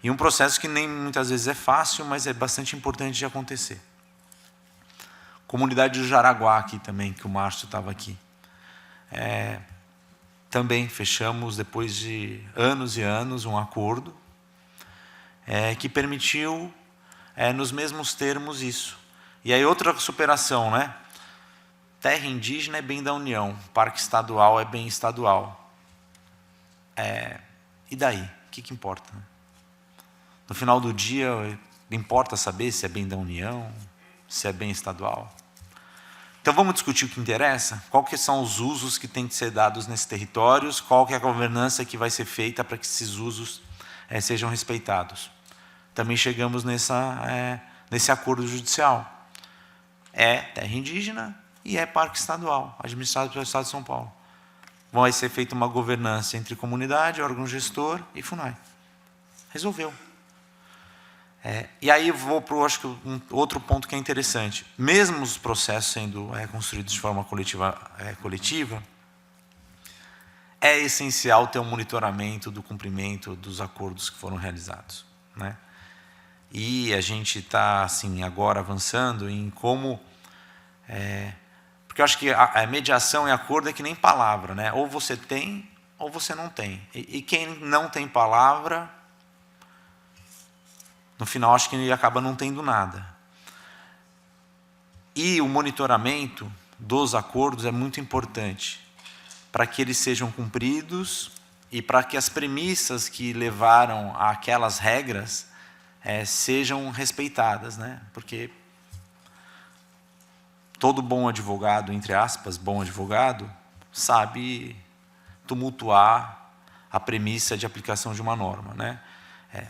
E um processo que nem muitas vezes é fácil, mas é bastante importante de acontecer. Comunidade do Jaraguá aqui também, que o Márcio estava aqui. Também fechamos, depois de anos e anos, um acordo que permitiu, nos mesmos termos, isso. E aí outra superação, né? Terra indígena é bem da União, parque estadual é bem estadual. E daí? O que importa? No final do dia, importa saber se é bem da União, se é bem estadual. Então, vamos discutir o que interessa? Qual que são os usos que têm que ser dados nesses territórios? Qual que é a governança que vai ser feita para que esses usos sejam respeitados? Também chegamos nesse acordo judicial. É terra indígena e é parque estadual, administrado pelo Estado de São Paulo. Vai ser feita uma governança entre comunidade, órgão gestor e FUNAI. Resolveu. E aí vou para acho que outro ponto que é interessante. Mesmo os processos sendo construídos de forma coletiva, é essencial ter um monitoramento do cumprimento dos acordos que foram realizados, né? E a gente está assim agora avançando em como porque eu acho que a mediação e acordo é que nem palavra, né? Ou você tem ou você não tem. E quem não tem palavra, no final, acho que ele acaba não tendo nada. E o monitoramento dos acordos é muito importante para que eles sejam cumpridos e para que as premissas que levaram àquelas regras sejam respeitadas, né? Porque todo bom advogado, entre aspas, bom advogado, sabe tumultuar a premissa de aplicação de uma norma, né?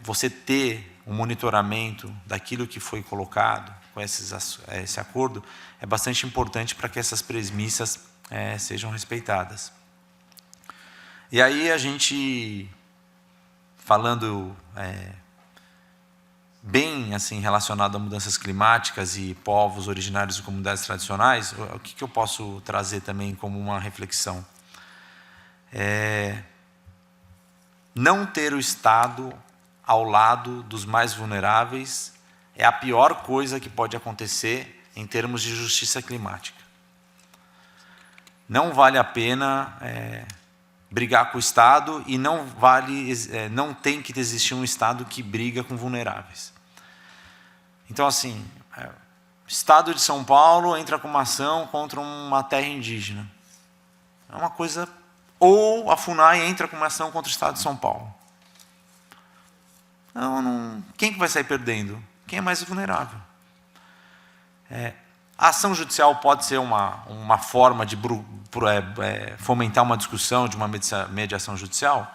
Você ter um monitoramento daquilo que foi colocado com esse acordo é bastante importante para que essas premissas sejam respeitadas. E aí a gente, falando bem assim relacionado a mudanças climáticas e povos originários e comunidades tradicionais, o que eu posso trazer também como uma reflexão? Não ter o Estado ao lado dos mais vulneráveis é a pior coisa que pode acontecer em termos de justiça climática. Não vale a pena brigar com o Estado e não tem que existir um Estado que briga com vulneráveis. Então, assim, o Estado de São Paulo entra com uma ação contra uma terra indígena. É uma coisa... Ou a FUNAI entra com uma ação contra o Estado de São Paulo. Quem que vai sair perdendo? Quem é mais vulnerável. A ação judicial pode ser uma forma de fomentar uma discussão de uma mediação judicial?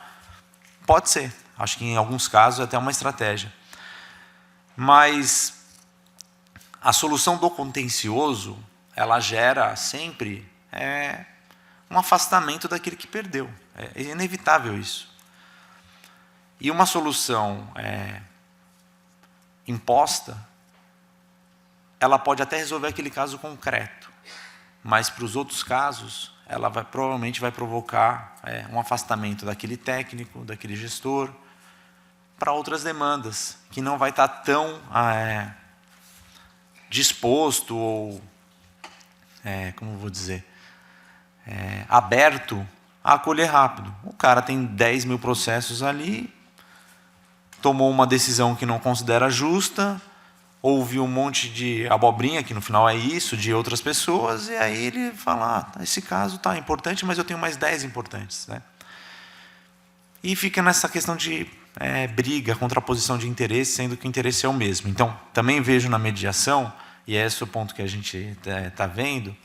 Pode ser. Acho que em alguns casos é até uma estratégia. Mas a solução do contencioso, ela gera sempre um afastamento daquele que perdeu. É inevitável isso. E uma solução imposta, ela pode até resolver aquele caso concreto, mas para os outros casos, ela provavelmente vai provocar um afastamento daquele técnico, daquele gestor, para outras demandas, que não vai estar tão disposto ou, como vou dizer, aberto a acolher rápido. O cara tem 10 mil processos ali, tomou uma decisão que não considera justa, ouve um monte de abobrinha, que no final é isso, de outras pessoas, e aí ele fala, esse caso está importante, mas eu tenho mais 10 importantes. Né? E fica nessa questão de briga, contraposição de interesse, sendo que o interesse é o mesmo. Então, também vejo na mediação, e esse é o ponto que a gente está vendo,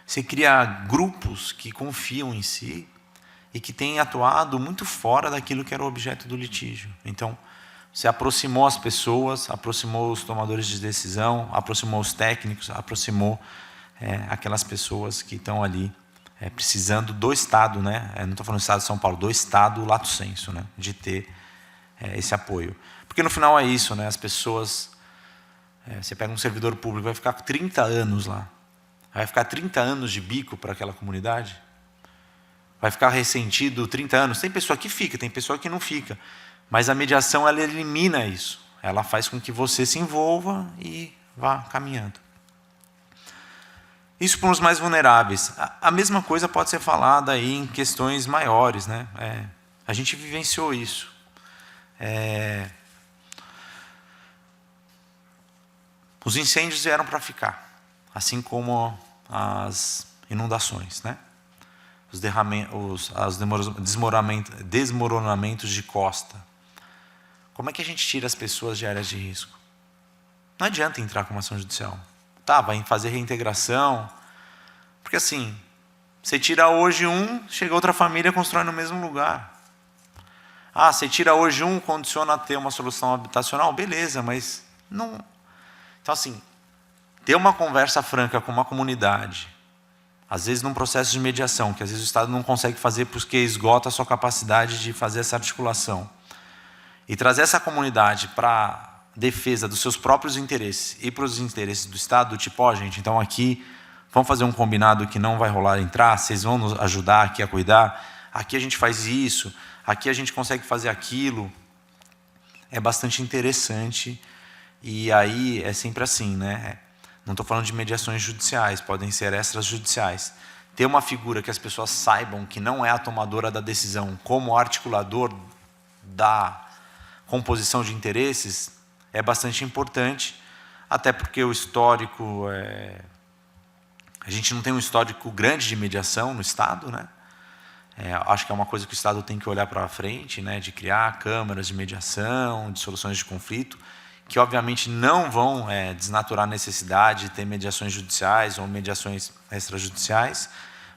você cria grupos que confiam em si e que têm atuado muito fora daquilo que era o objeto do litígio. Então, você aproximou as pessoas, aproximou os tomadores de decisão, aproximou os técnicos, aproximou aquelas pessoas que estão ali precisando do Estado, né? Não estou falando do Estado de São Paulo, do Estado lato sensu, né? De ter esse apoio. Porque no final é isso, né? As pessoas... você pega um servidor público, vai ficar 30 anos lá. Vai ficar 30 anos de bico para aquela comunidade? Vai ficar ressentido 30 anos? Tem pessoa que fica, tem pessoa que não fica. Mas a mediação, ela elimina isso. Ela faz com que você se envolva e vá caminhando. Isso para os mais vulneráveis. A mesma coisa pode ser falada aí em questões maiores, né? A gente vivenciou isso. Os incêndios vieram para ficar, assim como as inundações, né? Os desmoronamentos de costa. Como é que a gente tira as pessoas de áreas de risco? Não adianta entrar com uma ação judicial. Tá, vai fazer reintegração. Porque assim, você tira hoje um, chega outra família e constrói no mesmo lugar. Você tira hoje um, condiciona a ter uma solução habitacional, beleza, mas não... Então assim, ter uma conversa franca com uma comunidade, às vezes num processo de mediação, que às vezes o Estado não consegue fazer porque esgota a sua capacidade de fazer essa articulação, e trazer essa comunidade para a defesa dos seus próprios interesses e para os interesses do Estado, tipo, gente, então aqui vamos fazer um combinado que não vai rolar entrar, vocês vão nos ajudar aqui a cuidar, aqui a gente faz isso, aqui a gente consegue fazer aquilo. É bastante interessante, e aí é sempre assim, né? Não estou falando de mediações judiciais, podem ser extrajudiciais. Ter uma figura que as pessoas saibam que não é a tomadora da decisão, como articulador da composição de interesses, é bastante importante, até porque o histórico... a gente não tem um histórico grande de mediação no Estado, né? Acho que é uma coisa que o Estado tem que olhar para frente, né, de criar câmaras de mediação, de soluções de conflito, que obviamente não vão desnaturar a necessidade de ter mediações judiciais ou mediações extrajudiciais,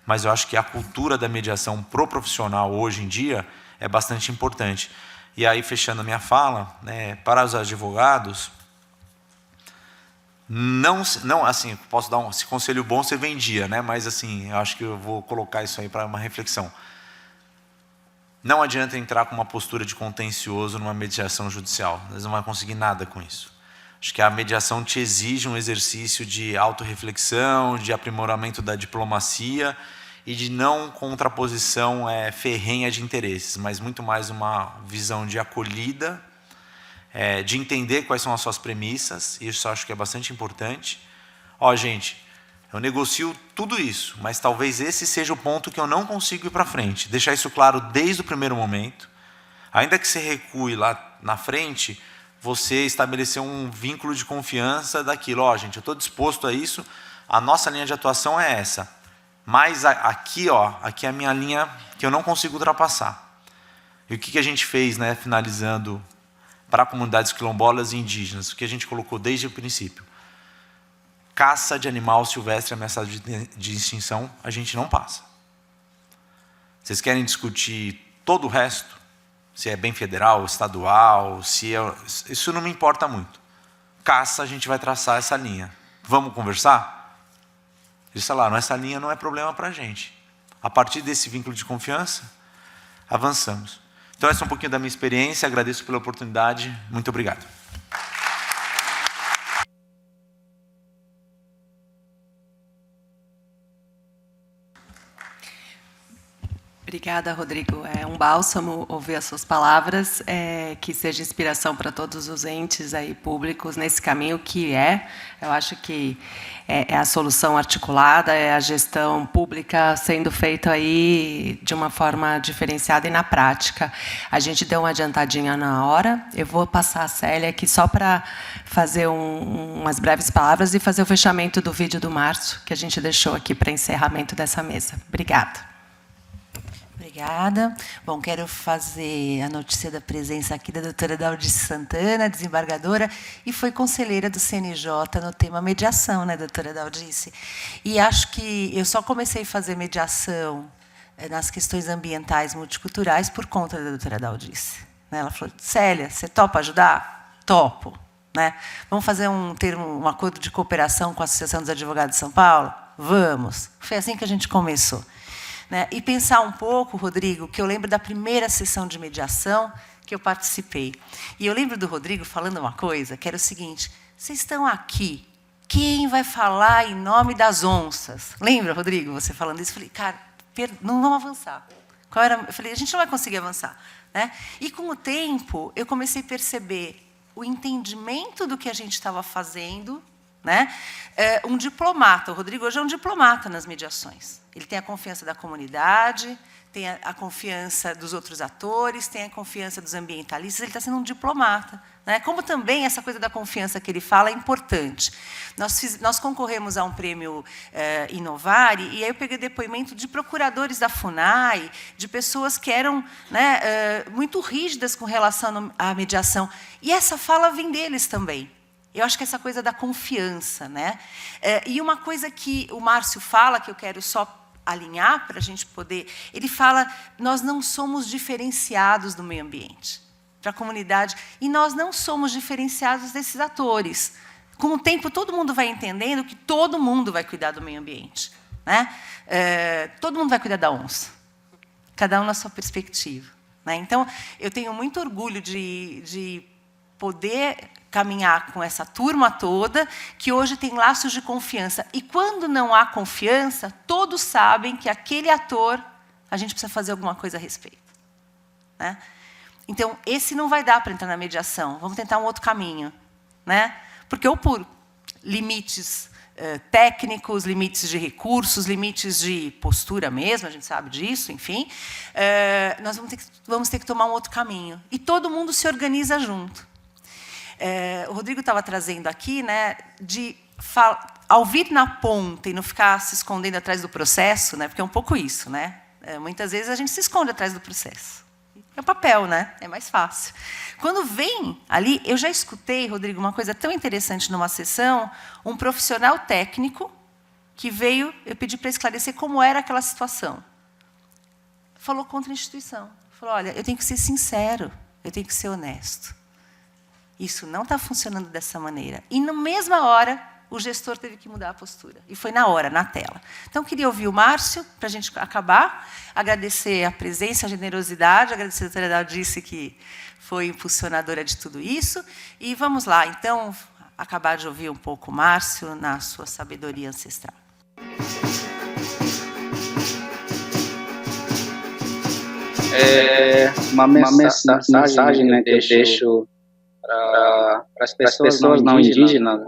mas eu acho que a cultura da mediação pro profissional hoje em dia é bastante importante. E aí, fechando a minha fala, né, para os advogados, não assim, posso dar esse conselho bom você vendia, né, mas assim, eu acho que eu vou colocar isso aí para uma reflexão. Não adianta entrar com uma postura de contencioso numa mediação judicial. Você não vai conseguir nada com isso. Acho que a mediação te exige um exercício de autorreflexão, de aprimoramento da diplomacia e de não contraposição ferrenha de interesses, mas muito mais uma visão de acolhida, de entender quais são as suas premissas. Isso eu acho que é bastante importante. Gente, eu negocio tudo isso, mas talvez esse seja o ponto que eu não consigo ir para frente. Deixar isso claro desde o primeiro momento. Ainda que você recue lá na frente, você estabelecer um vínculo de confiança daquilo. Gente, eu estou disposto a isso, a nossa linha de atuação é essa. Mas aqui, aqui é a minha linha que eu não consigo ultrapassar. E o que a gente fez, né, finalizando, para comunidades quilombolas e indígenas? O que a gente colocou desde o princípio? Caça de animal silvestre ameaçado de extinção, a gente não passa. Vocês querem discutir todo o resto? Se é bem federal, estadual, isso não me importa muito. Caça, a gente vai traçar essa linha. Vamos conversar? Eles falaram, essa linha não é problema para a gente. A partir desse vínculo de confiança, avançamos. Então, essa é um pouquinho da minha experiência, agradeço pela oportunidade, muito obrigado. Obrigada, Rodrigo. É um bálsamo ouvir as suas palavras, que seja inspiração para todos os entes aí públicos nesse caminho que eu acho que é a solução articulada, é a gestão pública sendo feita aí de uma forma diferenciada e na prática. A gente deu uma adiantadinha na hora, eu vou passar a Célia aqui só para fazer umas breves palavras e fazer o fechamento do vídeo do Márcio, que a gente deixou aqui para encerramento dessa mesa. Obrigada. Obrigada. Bom, quero fazer a notícia da presença aqui da doutora Daldice Santana, desembargadora, e foi conselheira do CNJ no tema mediação, né, doutora Daldice? E acho que eu só comecei a fazer mediação nas questões ambientais multiculturais por conta da doutora Daldice. Ela falou, Célia, você topa ajudar? Topo. Né? Vamos fazer um acordo de cooperação com a Associação dos Advogados de São Paulo? Vamos. Foi assim que a gente começou. Né? E pensar um pouco, Rodrigo, que eu lembro da primeira sessão de mediação que eu participei. E eu lembro do Rodrigo falando uma coisa, que era o seguinte, vocês estão aqui, quem vai falar em nome das onças? Lembra, Rodrigo, você falando isso? Eu falei, cara, não vamos avançar. Eu falei, a gente não vai conseguir avançar. Né? E, com o tempo, eu comecei a perceber o entendimento do que a gente estava fazendo. Né? Um diplomata, o Rodrigo hoje é um diplomata nas mediações. Ele tem a confiança da comunidade, tem a confiança dos outros atores, tem a confiança dos ambientalistas, ele está sendo um diplomata. Né? Como também essa coisa da confiança que ele fala é importante. Nós concorremos a um prêmio Inovare, e aí eu peguei depoimento de procuradores da FUNAI, de pessoas que eram, né, muito rígidas com relação à mediação. E essa fala vem deles também. Eu acho que essa coisa da confiança. Né? E uma coisa que o Márcio fala, que eu quero só alinhar para a gente poder... Ele fala, nós não somos diferenciados do meio ambiente, para a comunidade, e nós não somos diferenciados desses atores. Com o tempo, todo mundo vai entendendo que todo mundo vai cuidar do meio ambiente. Né? Todo mundo vai cuidar da onça, cada um na sua perspectiva. Né? Então, eu tenho muito orgulho de poder caminhar com essa turma toda, que hoje tem laços de confiança. E, quando não há confiança, todos sabem que aquele ator, a gente precisa fazer alguma coisa a respeito. Né? Então, esse não vai dar para entrar na mediação. Vamos tentar um outro caminho. Né? Porque, ou por limites técnicos, limites de recursos, limites de postura mesmo, a gente sabe disso, enfim, nós vamos ter que tomar um outro caminho. E todo mundo se organiza junto. O Rodrigo estava trazendo aqui, né, ao vir na ponta e não ficar se escondendo atrás do processo, né, porque é um pouco isso, né? Muitas vezes a gente se esconde atrás do processo. É o papel, né? É mais fácil. Quando vem ali, eu já escutei, Rodrigo, uma coisa tão interessante numa sessão, um profissional técnico que veio, eu pedi para esclarecer como era aquela situação. Falou contra a instituição. Falou, olha, eu tenho que ser sincero, eu tenho que ser honesto. Isso não está funcionando dessa maneira. E, na mesma hora, o gestor teve que mudar a postura. E foi na hora, na tela. Então, queria ouvir o Márcio, para a gente acabar, agradecer a presença, a generosidade, agradecer a doutora Daldice, que foi impulsionadora de tudo isso. E vamos lá, então, acabar de ouvir um pouco o Márcio na sua sabedoria ancestral. Uma mensagem, né, que eu deixo para as pessoas não indígenas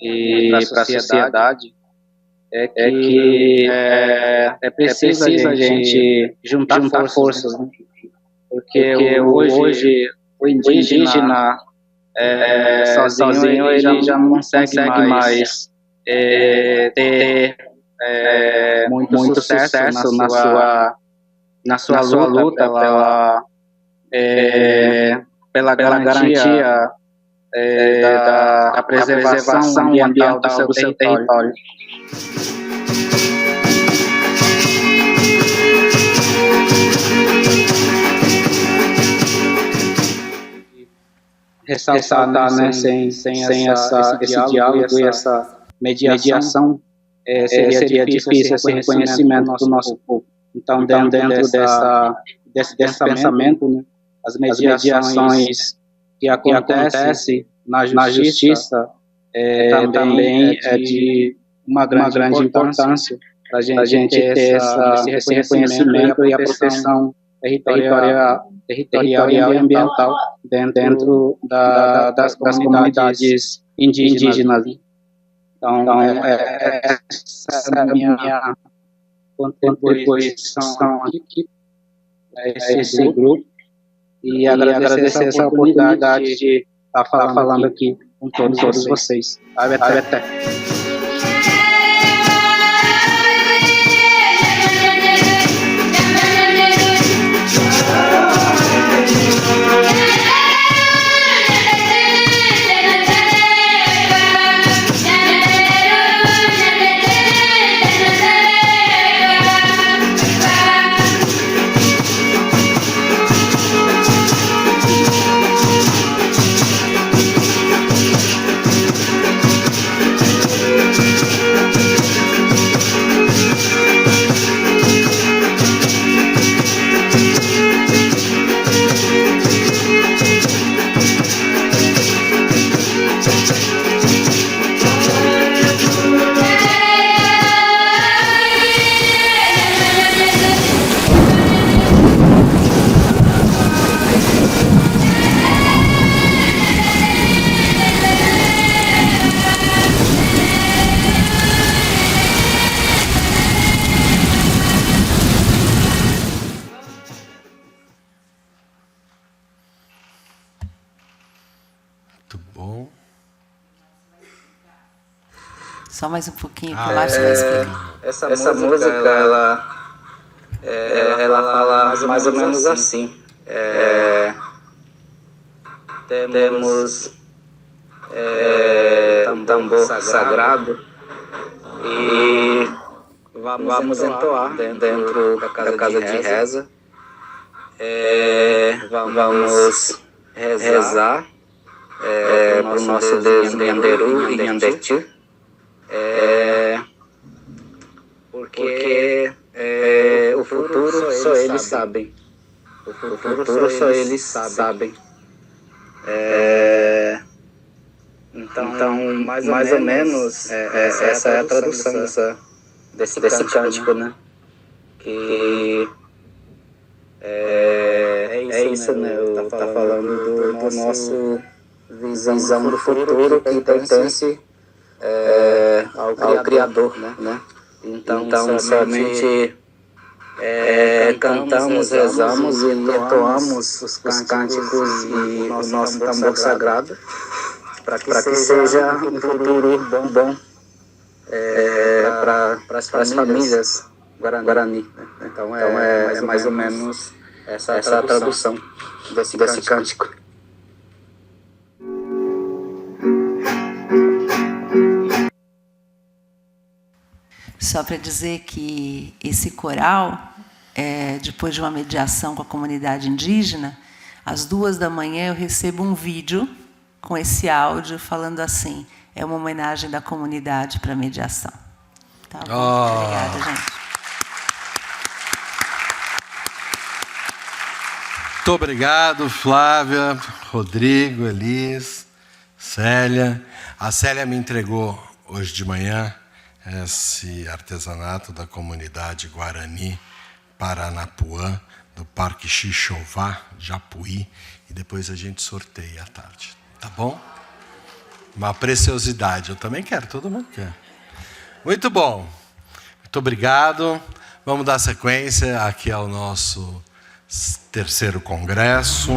e para a sociedade é que é preciso a gente juntar forças, né? Porque hoje o indígena sozinho ele já não consegue mais ter muito sucesso na sua luta pela garantia da preservação ambiental do seu território. Ressaltar, né, sem esse diálogo e essa mediação, seria difícil esse reconhecimento do nosso povo. Então, dentro desse pensamento, né, as mediações que acontecem na justiça também é de uma grande importância para a gente ter esse reconhecimento e a proteção territorial e ambiental dentro das comunidades indígenas. Então, essa é a minha contribuição aqui a esse grupo e agradecer essa oportunidade de estar falando aqui com todos vocês. Até. Só mais um pouquinho, que o Márcio vai explicar. Essa música, ela fala mais ou menos assim. Temos um tambor sagrado e vamos entoar dentro da casa de reza. Vamos rezar para o nosso Deus Nhanderu e Nhandetu. Porque o futuro só eles sabem. O futuro só eles sabem. Então, mais ou menos, essa é a tradução desse cântico, né? Que é isso, né? Tá falando do nosso visão do futuro que pertence ao Criador, né? Então somente cantamos, rezamos e entoamos os cânticos e o nosso tambor sagrado para que seja um futuro bom para as famílias Guarani. Então é mais ou menos essa tradução desse cântico. Só para dizer que esse coral, depois de uma mediação com a comunidade indígena, às 2h eu recebo um vídeo com esse áudio falando assim: é uma homenagem da comunidade para a mediação. Tá bom? Obrigada, gente. Muito obrigado, Flávia, Rodrigo, Elis, Célia. A Célia me entregou hoje de manhã esse artesanato da comunidade Guarani Paranapuã, do Parque Xixová, Japuí, e depois a gente sorteia à tarde. Tá bom? Uma preciosidade. Eu também quero, todo mundo quer. Muito bom. Muito obrigado. Vamos dar sequência aqui ao nosso 3º congresso.